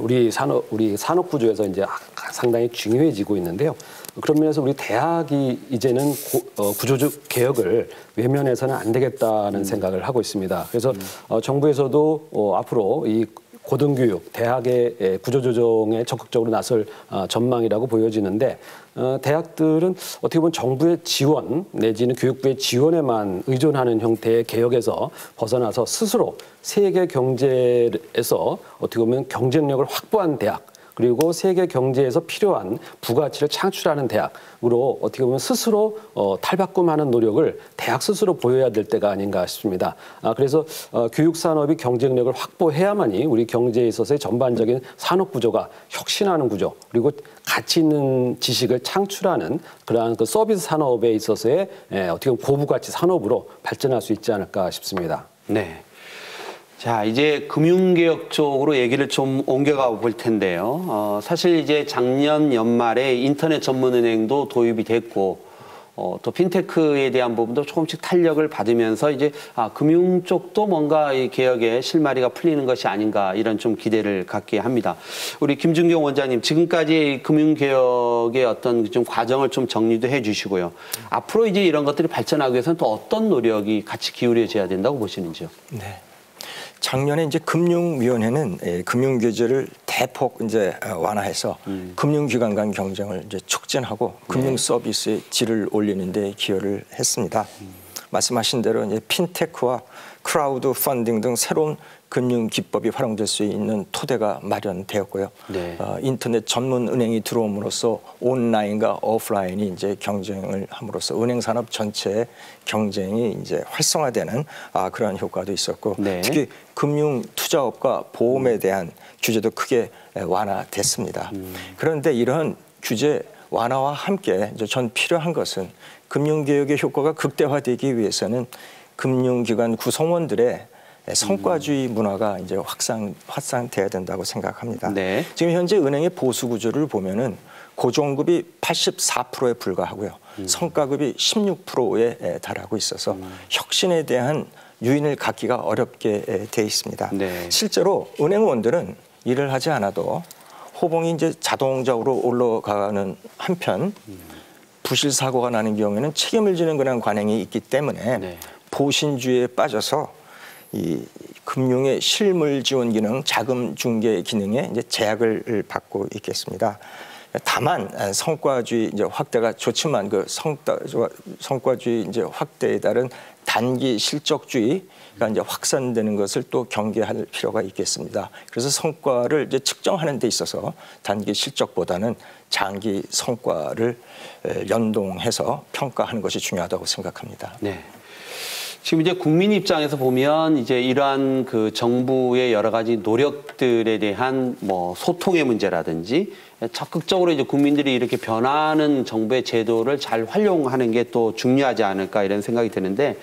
S4: 우리 산업 구조에서 이제 상당히 중요해지고 있는데요. 그런 면에서 우리 대학이 이제는 구조적 개혁을 외면해서는 안 되겠다는 생각을 하고 있습니다. 그래서 정부에서도 앞으로 이 고등교육, 대학의 구조조정에 적극적으로 나설 전망이라고 보여지는데 대학들은 어떻게 보면 정부의 지원 내지는 교육부의 지원에만 의존하는 형태의 개혁에서 벗어나서 스스로 세계 경제에서 어떻게 보면 경쟁력을 확보한 대학 그리고 세계 경제에서 필요한 부가치를 창출하는 대학으로 어떻게 보면 스스로 탈바꿈하는 노력을 대학 스스로 보여야 될 때가 아닌가 싶습니다. 그래서 교육 산업이 경쟁력을 확보해야만이 우리 경제에 있어서의 전반적인 산업 구조가 혁신하는 구조 그리고 가치 있는 지식을 창출하는 그러한 그 서비스 산업에 있어서의 어떻게 보면 고부가치 산업으로 발전할 수 있지 않을까 싶습니다.
S1: 네. 자, 이제 금융개혁 쪽으로 얘기를 좀 옮겨가 볼 텐데요. 사실 이제 작년 연말에 인터넷 전문은행도 도입이 됐고, 또 핀테크에 대한 부분도 조금씩 탄력을 받으면서 이제 금융 쪽도 뭔가 이 개혁의 실마리가 풀리는 것이 아닌가 이런 좀 기대를 갖게 합니다. 우리 김준경 원장님, 지금까지 금융개혁의 어떤 좀 과정을 좀 정리도 해 주시고요. 앞으로 이제 이런 것들이 발전하기 위해서는 또 어떤 노력이 같이 기울여져야 된다고 보시는지요?
S2: 네. 작년에 이제 금융위원회는 금융규제를 대폭 이제 완화해서 금융기관 간 경쟁을 이제 촉진하고 금융 서비스의 질을 올리는 데 기여를 했습니다. 말씀하신 대로 이제 핀테크와 크라우드 펀딩 등 새로운 금융 기법이 활용될 수 있는 토대가 마련되었고요.
S1: 네.
S2: 인터넷 전문 은행이 들어옴으로써 온라인과 오프라인이 이제 경쟁을 함으로써 은행 산업 전체의 경쟁이 이제 활성화되는 그런 효과도 있었고,
S1: 네.
S2: 특히 금융 투자업과 보험에 대한 규제도 크게 완화됐습니다. 그런데 이런 규제 완화와 함께 이제 전 필요한 것은 금융개혁의 효과가 극대화되기 위해서는 금융기관 구성원들의 성과주의 문화가 이제 확산돼야 된다고 생각합니다.
S1: 네.
S2: 지금 현재 은행의 보수 구조를 보면은 고정급이 84%에 불과하고요. 성과급이 16%에 달하고 있어서 혁신에 대한 유인을 갖기가 어렵게 돼 있습니다.
S1: 네.
S2: 실제로 은행원들은 일을 하지 않아도 호봉이 이제 자동적으로 올라가는 한편 부실 사고가 나는 경우에는 책임을 지는 그런 관행이 있기 때문에
S1: 네.
S2: 보신주의에 빠져서 이 금융의 실물 지원 기능, 자금 중개 기능에 이제 제약을 받고 있겠습니다. 다만 성과주의 이제 확대가 좋지만 그 성과주의 이제 확대에 따른 단기 실적주의가 이제 확산되는 것을 또 경계할 필요가 있겠습니다. 그래서 성과를 이제 측정하는 데 있어서 단기 실적보다는 장기 성과를 연동해서 평가하는 것이 중요하다고 생각합니다.
S1: 네. 지금 이제 국민 입장에서 보면 이제 이러한 그 정부의 여러 가지 노력들에 대한 뭐 소통의 문제라든지 적극적으로 이제 국민들이 이렇게 변화하는 정부의 제도를 잘 활용하는 게 또 중요하지 않을까 이런 생각이 드는데,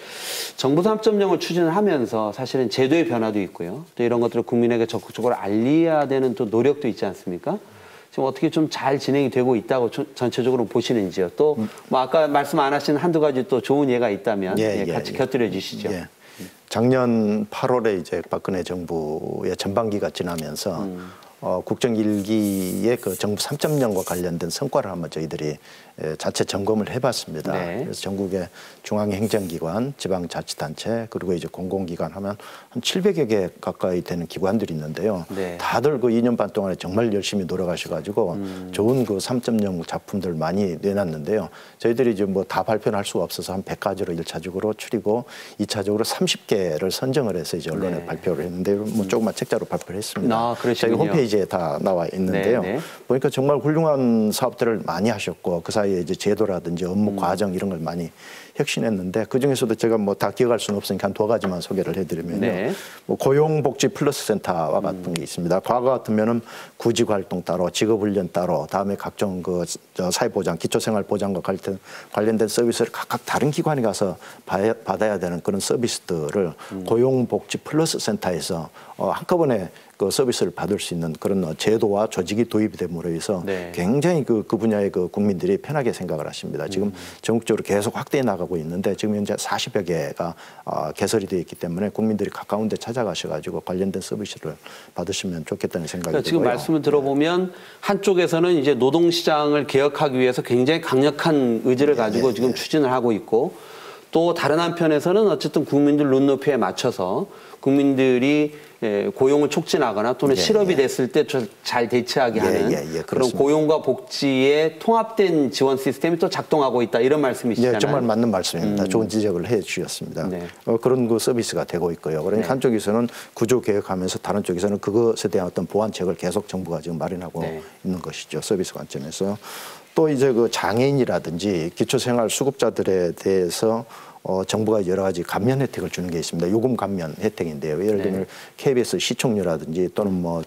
S1: 정부 3.0을 추진을 하면서 사실은 제도의 변화도 있고요. 또 이런 것들을 국민에게 적극적으로 알려야 되는 또 노력도 있지 않습니까? 지금 어떻게 좀 잘 진행이 되고 있다고 전체적으로 보시는지요? 또 뭐 아까 말씀 안 하신 한두 가지 또 좋은 예가 있다면 같이 곁들여 주시죠.
S3: 작년 8월에 이제 박근혜 정부의 전반기가 지나면서 국정 1기의 그 정부 3.0과 관련된 성과를 한번 저희들이 자체 점검을 해봤습니다.
S1: 네.
S3: 그래서 전국의 중앙행정기관, 지방자치단체, 그리고 이제 공공기관 하면 한 700여 개 가까이 되는 기관들이 있는데요.
S1: 네.
S3: 다들 그 2년 반 동안에 정말 열심히 노력하셔가지고 좋은 그 3.0 작품들 많이 내놨는데요. 저희들이 이제 뭐 다 발표는 할 수가 없어서 한 100가지로 1차적으로 추리고 2차적으로 30개를 선정을 해서 이제 언론에 발표를 했는데 뭐 조그만 책자로 발표를 했습니다. 저희 홈페이지에 다 나와 있는데요. 보니까 정말 훌륭한 사업들을 많이 하셨고 그 사이에 이제 제도라든지 업무 과정 이런 걸 많이 혁신했는데 그 중에서도 제가 뭐 다 기억할 수는 없으니까 한 두 가지만 소개를 해드리면요. 뭐 고용복지 플러스 센터와 같은 게 있습니다. 과거 같으면은 구직 활동 따로, 직업훈련 따로, 다음에 각종 그 사회보장, 기초생활보장과 관련된 서비스를 각각 다른 기관에 가서 받아야 되는 그런 서비스들을 고용복지 플러스 센터에서 한꺼번에 그 서비스를 받을 수 있는 그런 제도와 조직이 도입이 됨으로 해서 굉장히 그 분야의 그 국민들이 편하게 생각을 하십니다. 지금 전국적으로 계속 확대해 나가고 있는데 지금 현재 40여 개가 개설이 되어 있기 때문에 국민들이 가까운 데 찾아가셔가지고 관련된 서비스를 받으시면 좋겠다는 생각이 들고요.
S1: 지금 말씀을 들어보면 한쪽에서는 이제 노동시장을 개혁하기 위해서 굉장히 강력한 의지를 가지고 지금 추진을 하고 있고, 또 다른 한편에서는 어쨌든 국민들 눈높이에 맞춰서 국민들이 고용을 촉진하거나 또는 실업이 됐을 때 잘 대처하게 하는 그런 고용과 복지의 통합된 지원 시스템이 또 작동하고 있다, 이런 말씀이시잖아요.
S3: 정말 맞는 말씀입니다. 좋은 지적을 해 주셨습니다. 그런 그 서비스가 되고 있고요. 그러니까 한쪽에서는 구조 개혁하면서 다른 쪽에서는 그것에 대한 어떤 보완책을 계속 정부가 지금 마련하고 있는 것이죠. 서비스 관점에서. 또 이제 그 장애인이라든지 기초생활 수급자들에 대해서 정부가 여러 가지 감면 혜택을 주는 게 있습니다. 요금 감면 혜택인데요. 예를 들면 KBS 시청료라든지 또는 뭐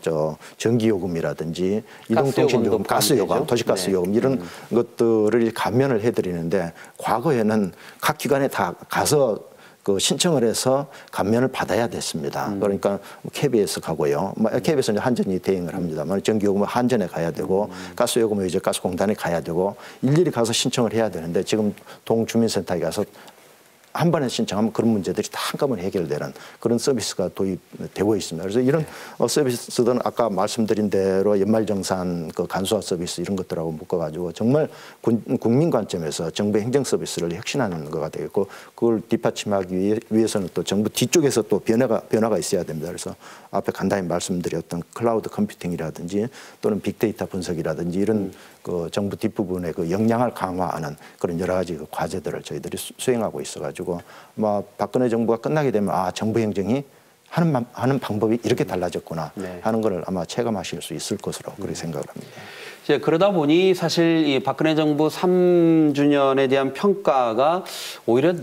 S3: 전기요금이라든지 이동통신요금, 가스요금, 도시가스요금 이런 것들을 감면을 해드리는데, 과거에는 각 기관에 다 가서 그 신청을 해서 감면을 받아야 됐습니다. 그러니까 KBS 가고요. KBS는 한전이 대행을 합니다만 전기요금은 한전에 가야 되고 가스요금은 이제 가스공단에 가야 되고 일일이 가서 신청을 해야 되는데, 지금 동주민센터에 가서 한 번에 신청하면 그런 문제들이 다 한꺼번에 해결되는 그런 서비스가 도입되고 있습니다. 그래서 이런 서비스들은 아까 말씀드린 대로 연말정산 그 간소화 서비스 이런 것들하고 묶어가지고 정말 국민 관점에서 정부 행정 서비스를 혁신하는 거가 되겠고, 그걸 뒷받침하기 위해서는 또 정부 뒤쪽에서 또 변화가 있어야 됩니다. 그래서 앞에 간단히 말씀드렸던 클라우드 컴퓨팅이라든지 또는 빅데이터 분석이라든지 이런 그 정부 뒷부분의 그 역량을 강화하는 그런 여러 가지 그 과제들을 저희들이 수행하고 있어가지고, 박근혜 정부가 끝나게 되면 정부 행정이 하는 방법이 이렇게 달라졌구나
S1: 네.
S3: 하는 걸 아마 체감하실 수 있을 것으로 그렇게 생각을 합니다.
S1: 이제 그러다 보니 사실 이 박근혜 정부 3주년에 대한 평가가 오히려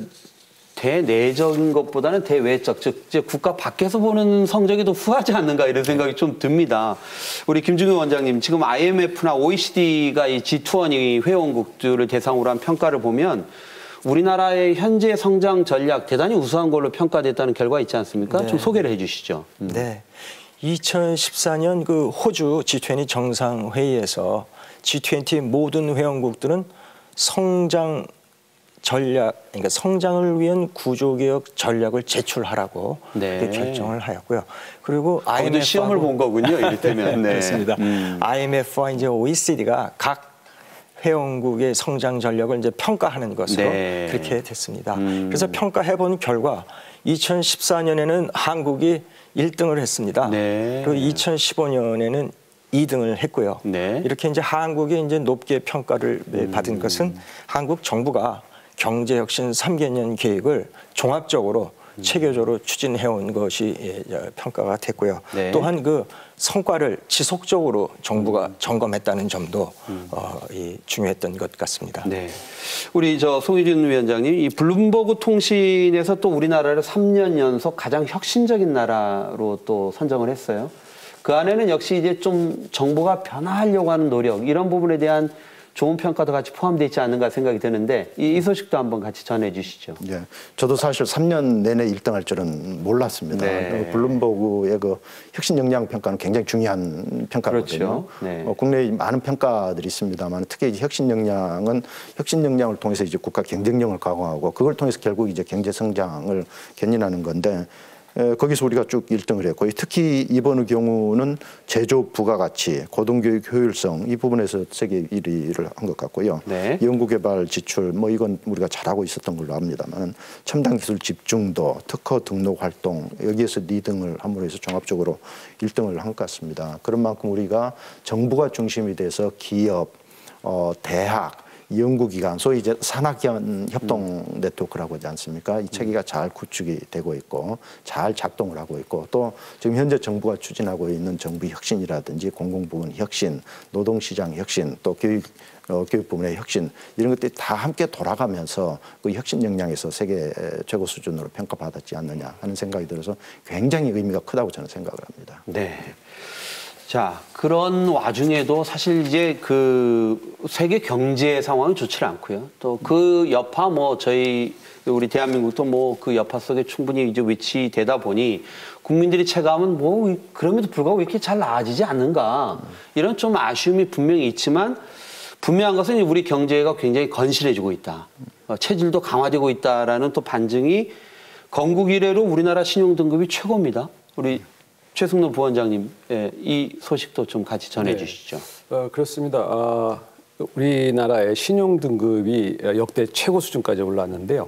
S1: 대내적인 것보다는 대외적, 즉 이제 국가 밖에서 보는 성적이 더 후하지 않는가 이런 생각이 좀 듭니다. 우리 김중현 원장님, 지금 IMF나 OECD가 이 G20 회원국들을 대상으로 한 평가를 보면 우리나라의 현재 성장 전략 대단히 우수한 걸로 평가됐다는 결과 있지 않습니까?
S2: 네.
S1: 좀 소개를 해주시죠.
S2: 네. 2014년 그 호주 G20 정상회의에서 G20 모든 회원국들은 성장 전략, 그러니까 성장을 위한 구조개혁 전략을 제출하라고
S1: 네.
S2: 결정을 하였고요. 그리고
S1: IMF 시험을 본 거군요, 이를테면. 네.
S2: 그렇습니다. IMF와 이제 OECD가 각 회원국의 성장 전략을 이제 평가하는 것으로
S1: 네.
S2: 그렇게 됐습니다. 그래서 평가해 본 결과 2014년에는 한국이 1등을 했습니다.
S1: 네.
S2: 그리고 2015년에는 2등을 했고요.
S1: 네.
S2: 이렇게 이제 한국이 이제 높게 평가를 받은 것은 한국 정부가 경제혁신 3개년 계획을 종합적으로 체계적으로 추진해온 것이 평가가 됐고요.
S1: 네.
S2: 또한 그 성과를 지속적으로 정부가 점검했다는 점도 중요했던 것 같습니다.
S1: 네. 우리 송희준 위원장님, 이 블룸버그 통신에서 또 우리나라를 3년 연속 가장 혁신적인 나라로 또 선정을 했어요. 그 안에는 역시 이제 좀 정부가 변화하려고 하는 노력, 이런 부분에 대한 좋은 평가도 같이 포함되어 있지 않는가 생각이 드는데 이 소식도 한번 같이 전해 주시죠.
S3: 네, 저도 사실 3년 내내 1등할 줄은 몰랐습니다.
S1: 네.
S3: 블룸버그의 그 혁신 역량 평가는 굉장히 중요한 평가거든요.
S1: 그렇죠. 네.
S3: 국내에 많은 평가들이 있습니다만 특히 이제 혁신 역량은 혁신 역량을 통해서 이제 국가 경쟁력을 강화하고 그걸 통해서 결국 이제 경제 성장을 견인하는 건데. 거기서 우리가 쭉 1등을 했고 특히 이번의 경우는 제조 부가가치, 고등교육 효율성 이 부분에서 세계 1위를 한 것 같고요.
S1: 네.
S3: 연구개발 지출 뭐 이건 우리가 잘하고 있었던 걸로 압니다만 첨단 기술 집중도, 특허 등록 활동 여기에서 2등을 함으로 해서 종합적으로 1등을 한 것 같습니다. 그런 만큼 우리가 정부가 중심이 돼서 기업, 대학 연구기관, 소위 이제 산학연 협동 네트워크라고 하지 않습니까? 이 체계가 잘 구축이 되고 있고 잘 작동을 하고 있고 또 지금 현재 정부가 추진하고 있는 정부 혁신이라든지 공공부문 혁신, 노동시장 혁신, 또 교육 부문의 혁신 이런 것들이 다 함께 돌아가면서 그 혁신 역량에서 세계 최고 수준으로 평가받았지 않느냐 하는 생각이 들어서 굉장히 의미가 크다고 저는 생각을 합니다.
S1: 네. 자, 그런 와중에도 사실 이제 그 세계 경제 상황이 좋지 않고요. 또 그 여파 저희 우리 대한민국도 그 여파 속에 충분히 이제 위치되다 보니 국민들이 체감은 그럼에도 불구하고 왜 이렇게 잘 나아지지 않는가 이런 좀 아쉬움이 분명히 있지만 분명한 것은 우리 경제가 굉장히 건실해지고 있다. 체질도 강화되고 있다라는 또 반증이 건국 이래로 우리나라 신용 등급이 최고입니다. 우리 최승로 부원장님, 이 소식도 좀 같이 전해 주시죠.
S4: 그렇습니다. 우리나라의 신용 등급이 역대 최고 수준까지 올랐는데요.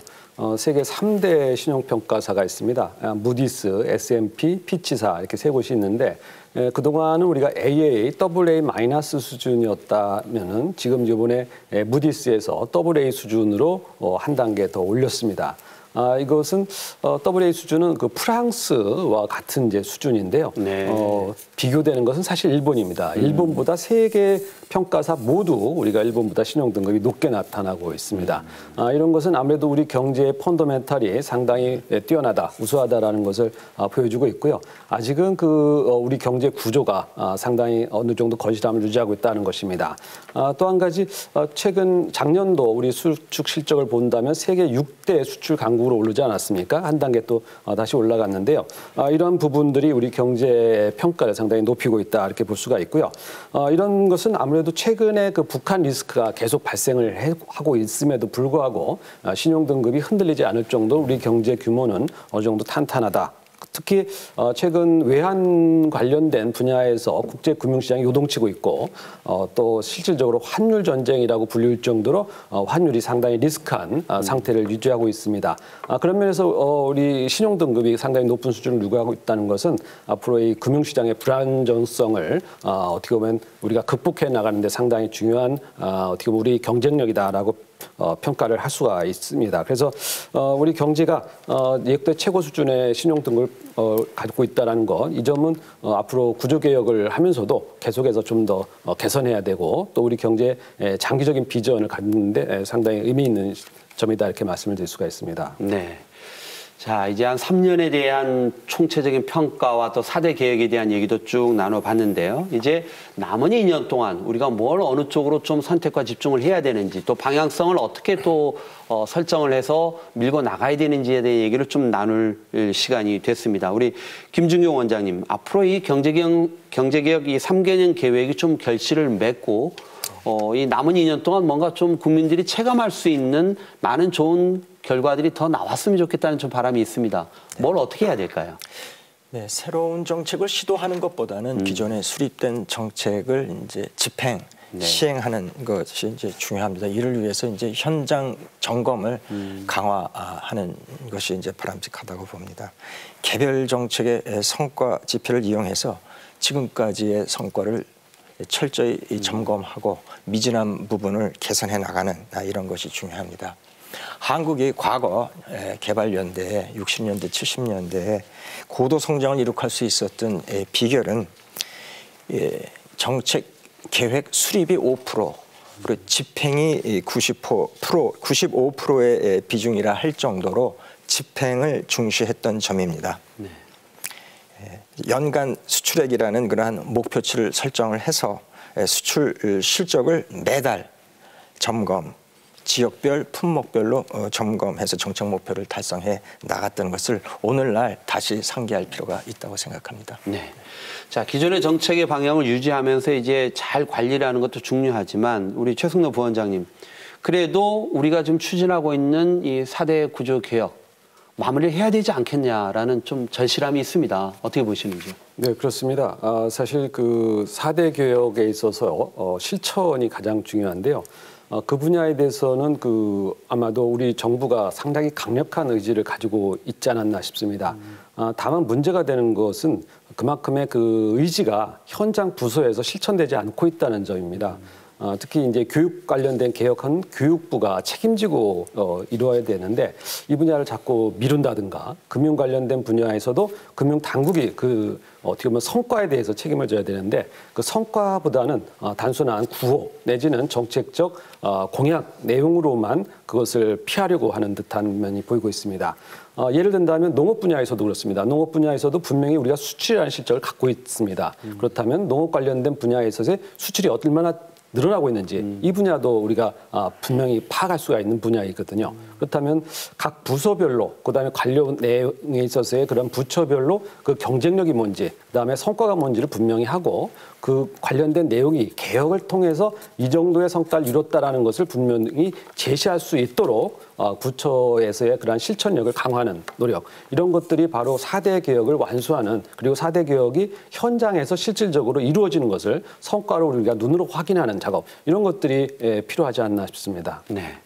S4: 세계 3대 신용평가사가 있습니다. 무디스, S&P, 피치사 이렇게 세 곳이 있는데 그동안은 우리가 AA, AA- 수준이었다면은 지금 이번에 무디스에서 AA 수준으로 한 단계 더 올렸습니다. 이것은 AA 수준은 그 프랑스와 같은 이제 수준인데요.
S1: 네.
S4: 비교되는 것은 사실 일본입니다. 일본보다 세계 평가사 모두 우리가 일본보다 신용 등급이 높게 나타나고 있습니다. 이런 것은 아무래도 우리 경제의 펀더멘탈이 상당히 뛰어나다, 우수하다라는 것을 보여주고 있고요. 아직은 우리 경제 구조가 상당히 어느 정도 건실함을 유지하고 있다는 것입니다. 또 한 가지 최근 작년도 우리 수출 실적을 본다면 세계 6대 수출 강국으로 오르지 않았습니까? 한 단계 또 다시 올라갔는데요. 이런 부분들이 우리 경제 평가를 상당히 높이고 있다 이렇게 볼 수가 있고요. 이런 것은 아무래도 최근에 그 북한 리스크가 계속 발생을 하고 있음에도 불구하고 신용 등급이 흔들리지 않을 정도로 우리 경제 규모는 어느 정도 탄탄하다. 특히 최근 외환 관련된 분야에서 국제 금융시장이 요동치고 있고 또 실질적으로 환율 전쟁이라고 불릴 정도로 환율이 상당히 리스크한 상태를 유지하고 있습니다. 그런 면에서 우리 신용 등급이 상당히 높은 수준을 유지하고 있다는 것은 앞으로 이 금융시장의 불안정성을 어떻게 보면 우리가 극복해 나가는 데 상당히 중요한 어떻게 보면 우리 경쟁력이다라고 평가를 할 수가 있습니다. 그래서 우리 경제가 역대 최고 수준의 신용 등급을 가지고 있다는 것, 이 점은 앞으로 구조 개혁을 하면서도 계속해서 좀 더 개선해야 되고 또 우리 경제의 장기적인 비전을 갖는데 상당히 의미 있는 점이다 이렇게 말씀을 드릴 수가 있습니다.
S1: 네. 자, 이제 한 3년에 대한 총체적인 평가와 또 4대 개혁에 대한 얘기도 쭉 나눠봤는데요. 이제 남은 2년 동안 우리가 뭘 어느 쪽으로 좀 선택과 집중을 해야 되는지 또 방향성을 어떻게 또 설정을 해서 밀고 나가야 되는지에 대해 얘기를 좀 나눌 시간이 됐습니다. 우리 김준경 원장님, 앞으로 이 경제개혁 이 3개년 계획이 좀 결실을 맺고 이 남은 2년 동안 뭔가 좀 국민들이 체감할 수 있는 많은 좋은 결과들이 더 나왔으면 좋겠다는 좀 바람이 있습니다. 뭘 어떻게 해야 될까요?
S2: 네, 새로운 정책을 시도하는 것보다는 기존에 수립된 정책을 이제 집행, 시행하는 것이 이제 중요합니다. 이를 위해서 이제 현장 점검을 강화하는 것이 이제 바람직하다고 봅니다. 개별 정책의 성과 지표를 이용해서 지금까지의 성과를 철저히 점검하고 미진한 부분을 개선해 나가는 이런 것이 중요합니다. 한국이 과거 개발연대에 60년대, 70년대에 고도 성장을 이룩할 수 있었던 비결은 정책 계획 수립이 5%, 그리고 집행이 95%의 비중이라 할 정도로 집행을 중시했던 점입니다. 네. 연간 수출액이라는 그러한 목표치를 설정을 해서 수출 실적을 매달 점검, 지역별, 품목별로 점검해서 정책 목표를 달성해 나갔던 것을 오늘날 다시 상기할 필요가 있다고 생각합니다.
S1: 네. 자, 기존의 정책의 방향을 유지하면서 이제 잘 관리를 하는 것도 중요하지만 우리 최승로 부원장님, 그래도 우리가 지금 추진하고 있는 이 4대 구조 개혁 마무리를 해야 되지 않겠냐라는 좀 절실함이 있습니다. 어떻게 보시는지요?
S4: 네, 그렇습니다. 사실 그 4대 개혁에 있어서 실천이 가장 중요한데요. 그 분야에 대해서는 아마도 우리 정부가 상당히 강력한 의지를 가지고 있지 않았나 싶습니다. 다만 문제가 되는 것은 그만큼의 그 의지가 현장 부서에서 실천되지 않고 있다는 점입니다. 특히 이제 교육 관련된 개혁은 교육부가 책임지고 이루어야 되는데 이 분야를 자꾸 미룬다든가 금융 관련된 분야에서도 금융 당국이 어떻게 보면 성과에 대해서 책임을 져야 되는데 그 성과보다는 단순한 구호 내지는 정책적 공약 내용으로만 그것을 피하려고 하는 듯한 면이 보이고 있습니다. 예를 든다면 농업 분야에서도 그렇습니다. 농업 분야에서도 분명히 우리가 수출이라는 실적을 갖고 있습니다. 그렇다면 농업 관련된 분야에서의 수출이 얼마나 늘어나고 있는지 이 분야도 우리가 분명히 파악할 수가 있는 분야이거든요. 그렇다면 각 부서별로 그다음에 관련 내용에 있어서의 그런 부처별로 그 경쟁력이 뭔지 그다음에 성과가 뭔지를 분명히 하고 그 관련된 내용이 개혁을 통해서 이 정도의 성과를 이뤘다라는 것을 분명히 제시할 수 있도록 부처에서의 그러한 실천력을 강화하는 노력, 이런 것들이 바로 4대 개혁을 완수하는, 그리고 4대 개혁이 현장에서 실질적으로 이루어지는 것을 성과로 우리가 눈으로 확인하는 작업, 이런 것들이 필요하지 않나 싶습니다.
S1: 네.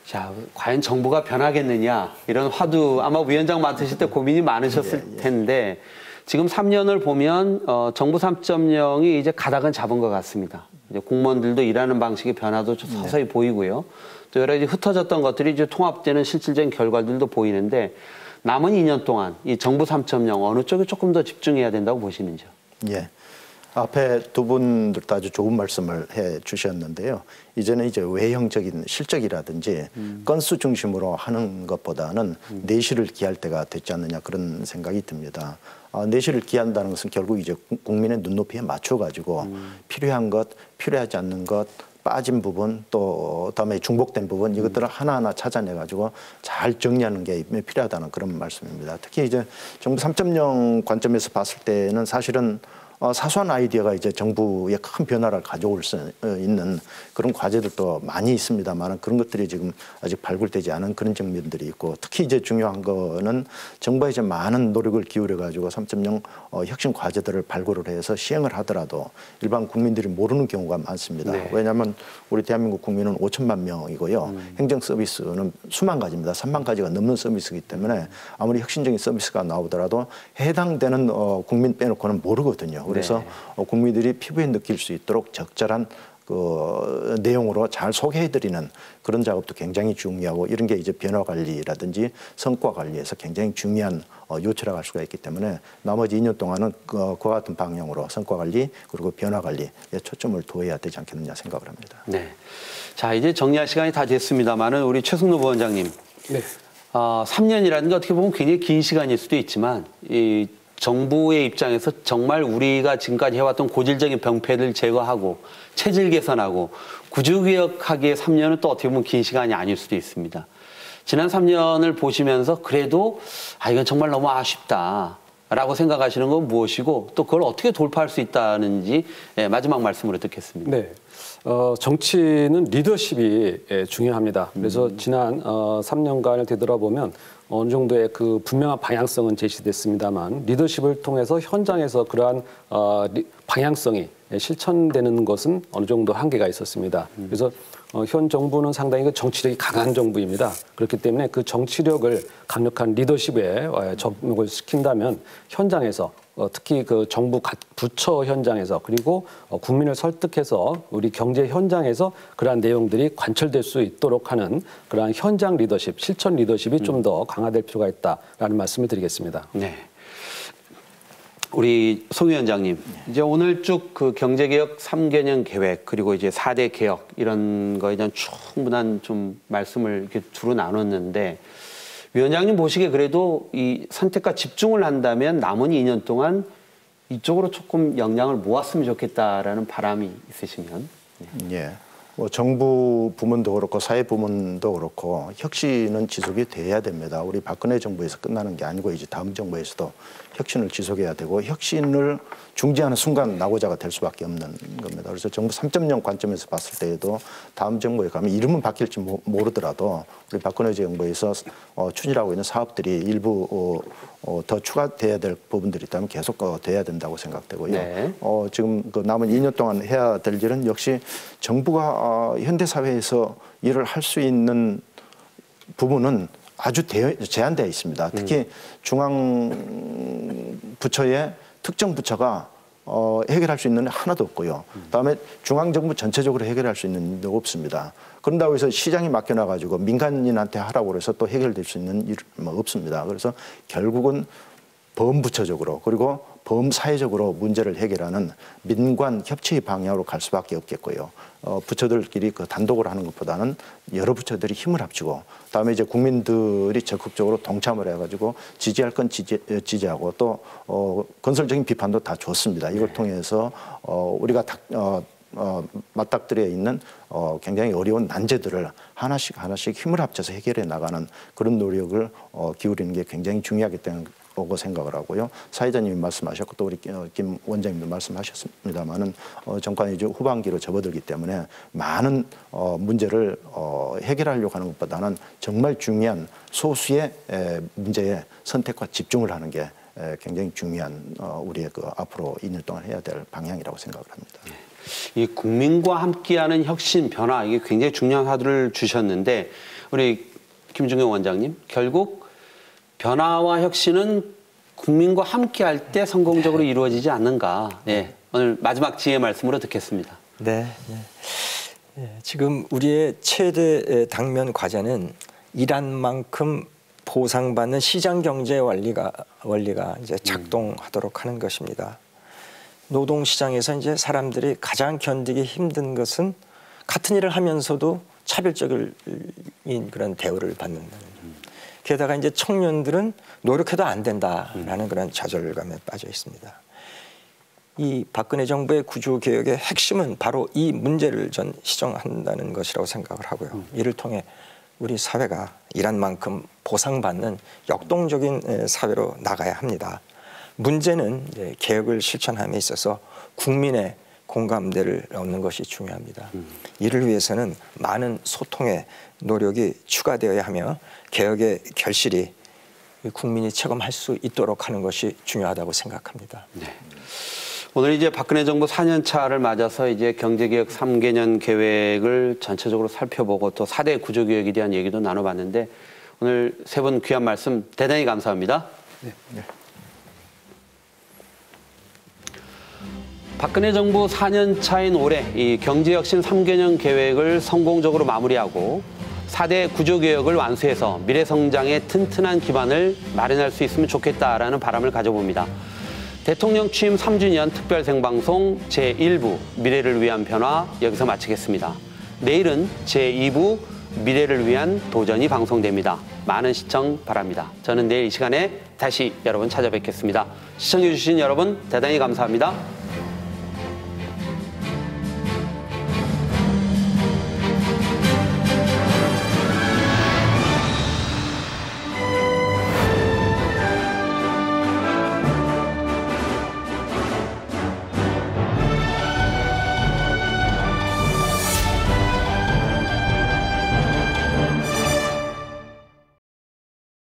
S1: 자, 과연 정부가 변하겠느냐, 이런 화두 아마 위원장 맡으실 때 고민이 많으셨을 텐데 지금 3년을 보면 정부 3.0이 이제 가닥은 잡은 것 같습니다. 이제 공무원들도 일하는 방식의 변화도 좀 서서히 보이고요. 또 여러 가지 흩어졌던 것들이 이제 통합되는 실질적인 결과들도 보이는데 남은 2년 동안 이 정부 3.0 어느 쪽에 조금 더 집중해야 된다고 보시는지요?
S3: 예. 앞에 두 분들도 아주 좋은 말씀을 해 주셨는데요. 이제는 이제 외형적인 실적이라든지 건수 중심으로 하는 것보다는 내실을 기할 때가 됐지 않느냐, 그런 생각이 듭니다. 내실을 기한다는 것은 결국 이제 국민의 눈높이에 맞춰가지고 필요한 것, 필요하지 않는 것, 빠진 부분, 또 다음에 중복된 부분, 이것들을 하나하나 찾아내가지고 잘 정리하는 게 필요하다는 그런 말씀입니다. 특히 이제 정부 3.0 관점에서 봤을 때는 사실은 사소한 아이디어가 이제 정부의 큰 변화를 가져올 수 있는 그런 과제들도 많이 있습니다만 그런 것들이 지금 아직 발굴되지 않은 그런 측면들이 있고, 특히 이제 중요한 거는 정부가 이제 많은 노력을 기울여 가지고 3.0 혁신 과제들을 발굴을 해서 시행을 하더라도 일반 국민들이 모르는 경우가 많습니다.
S1: 네.
S3: 왜냐하면 우리 대한민국 국민은 5천만 명이고요. 행정 서비스는 수만 가지입니다. 3만 가지가 넘는 서비스이기 때문에 아무리 혁신적인 서비스가 나오더라도 해당되는 국민 빼놓고는 모르거든요. 그래서 국민들이 피부에 느낄 수 있도록 적절한 그 내용으로 잘 소개해드리는 그런 작업도 굉장히 중요하고 이런 게 이제 변화 관리라든지 성과 관리에서 굉장히 중요한 요체라고 할 수가 있기 때문에 나머지 2년 동안은 그와 같은 방향으로 성과 관리 그리고 변화 관리에 초점을 두어야 되지 않겠느냐 생각을 합니다.
S1: 네. 자, 이제 정리할 시간이 다 됐습니다만은 우리 최승로 부원장님.
S4: 네.
S1: 3년이라는 게 어떻게 보면 굉장히 긴 시간일 수도 있지만 이 정부의 입장에서 정말 우리가 지금까지 해왔던 고질적인 병폐를 제거하고 체질 개선하고 구조개혁하기에 3년은 또 어떻게 보면 긴 시간이 아닐 수도 있습니다. 지난 3년을 보시면서 그래도 이건 정말 너무 아쉽다라고 생각하시는 건 무엇이고 또 그걸 어떻게 돌파할 수 있다는지 마지막 말씀으로 듣겠습니다.
S4: 네. 정치는 리더십이 중요합니다. 그래서 지난 3년간을 되돌아보면 어느 정도의 그 분명한 방향성은 제시됐습니다만 리더십을 통해서 현장에서 그러한 방향성이 실천되는 것은 어느 정도 한계가 있었습니다. 그래서 현 정부는 상당히 그 정치력이 강한 정부입니다. 그렇기 때문에 그 정치력을 강력한 리더십에 접목을 시킨다면 현장에서 특히 그 정부 부처 현장에서 그리고 국민을 설득해서 우리 경제 현장에서 그러한 내용들이 관철될 수 있도록 하는 그러한 현장 리더십, 실천 리더십이 좀 더 강화될 필요가 있다라는 말씀을 드리겠습니다.
S1: 네. 우리 송 위원장님, 이제 오늘 쭉 그 경제개혁 3개년 계획 그리고 이제 4대 개혁 이런 거에 대한 충분한 좀 말씀을 이렇게 두루 나눴는데 위원장님 보시기에 그래도 이 선택과 집중을 한다면 남은 2년 동안 이쪽으로 조금 역량을 모았으면 좋겠다라는 바람이 있으시면.
S3: 예. 뭐 정부 부문도 그렇고 사회 부문도 그렇고 혁신은 지속이 돼야 됩니다. 우리 박근혜 정부에서 끝나는 게 아니고 이제 다음 정부에서도 혁신을 지속해야 되고 혁신을 중지하는 순간 낙오자가 될 수밖에 없는 겁니다. 그래서 정부 3.0 관점에서 봤을 때에도 다음 정부에 가면 이름은 바뀔지 모르더라도 우리 박근혜 정부에서 추진하고 있는 사업들이 일부 더 추가돼야 될 부분들이 있다면 계속 돼야 된다고 생각되고요.
S1: 네.
S3: 지금 그 남은 2년 동안 해야 될 일은 역시 정부가 현대 사회에서 일을 할 수 있는 부분은 아주 제한되어 있습니다. 특히 중앙 부처의 특정 부처가 해결할 수 있는 하나도 없고요. 그다음에 중앙정부 전체적으로 해결할 수 있는 일도 없습니다. 그런다고 해서 시장이 맡겨놔가지고 민간인한테 하라고 해서 또 해결될 수 있는 일 없습니다. 그래서 결국은 범부처적으로 그리고 범사회적으로 문제를 해결하는 민관 협치의 방향으로 갈 수밖에 없겠고요. 부처들끼리 그 단독으로 하는 것보다는 여러 부처들이 힘을 합치고 그다음에 이제 국민들이 적극적으로 동참을 해가지고 지지할 건 지지하고 또 건설적인 비판도 다 좋습니다. 이걸 통해서 우리가 맞닥뜨려 있는 굉장히 어려운 난제들을 하나씩 힘을 합쳐서 해결해 나가는 그런 노력을 기울이는 게 굉장히 중요하기 때문에 라고 생각을 하고요. 사회자님이 말씀하셨고 또 우리 김 원장님도 말씀하셨습니다만은 정권이 이제 후반기로 접어들기 때문에 많은 문제를 해결하려고 하는 것보다는 정말 중요한 소수의 문제에 선택과 집중을 하는 게 굉장히 중요한 우리의 그 앞으로 2년 동안 해야 될 방향이라고 생각을 합니다.
S1: 이 국민과 함께하는 혁신 변화 이게 굉장히 중요한 화두를 주셨는데 우리 김준경 원장님 결국 변화와 혁신은 국민과 함께할 때 성공적으로 이루어지지 않는가. 네, 오늘 마지막 지혜 말씀으로 듣겠습니다.
S2: 네. 지금 우리의 최대 당면 과제는 일한 만큼 보상받는 시장 경제 원리가 이제 작동하도록 하는 것입니다. 노동 시장에서 이제 사람들이 가장 견디기 힘든 것은 같은 일을 하면서도 차별적인 그런 대우를 받는다는. 게다가 이제 청년들은 노력해도 안 된다라는 그런 좌절감에 빠져 있습니다. 이 박근혜 정부의 구조개혁의 핵심은 바로 이 문제를 전 시정한다는 것이라고 생각을 하고요. 이를 통해 우리 사회가 일한 만큼 보상받는 역동적인 사회로 나가야 합니다. 문제는 이제 개혁을 실천함에 있어서 국민의 공감대를 얻는 것이 중요합니다. 이를 위해서는 많은 소통의 노력이 추가되어야 하며 개혁의 결실이 국민이 체감할 수 있도록 하는 것이 중요하다고 생각합니다.
S1: 네. 오늘 이제 박근혜 정부 4년 차를 맞아서 이제 경제개혁 3개년 계획을 전체적으로 살펴보고 또 4대 구조개혁에 대한 얘기도 나눠봤는데 오늘 세 분 귀한 말씀 대단히 감사합니다.
S2: 네.
S1: 박근혜 정부 4년 차인 올해 이 경제혁신 3개년 계획을 성공적으로 마무리하고 4대 구조개혁을 완수해서 미래성장의 튼튼한 기반을 마련할 수 있으면 좋겠다라는 바람을 가져봅니다. 대통령 취임 3주년 특별 생방송 제1부 미래를 위한 변화 여기서 마치겠습니다. 내일은 제2부 미래를 위한 도전이 방송됩니다. 많은 시청 바랍니다. 저는 내일 이 시간에 다시 여러분 찾아뵙겠습니다. 시청해주신 여러분 대단히 감사합니다.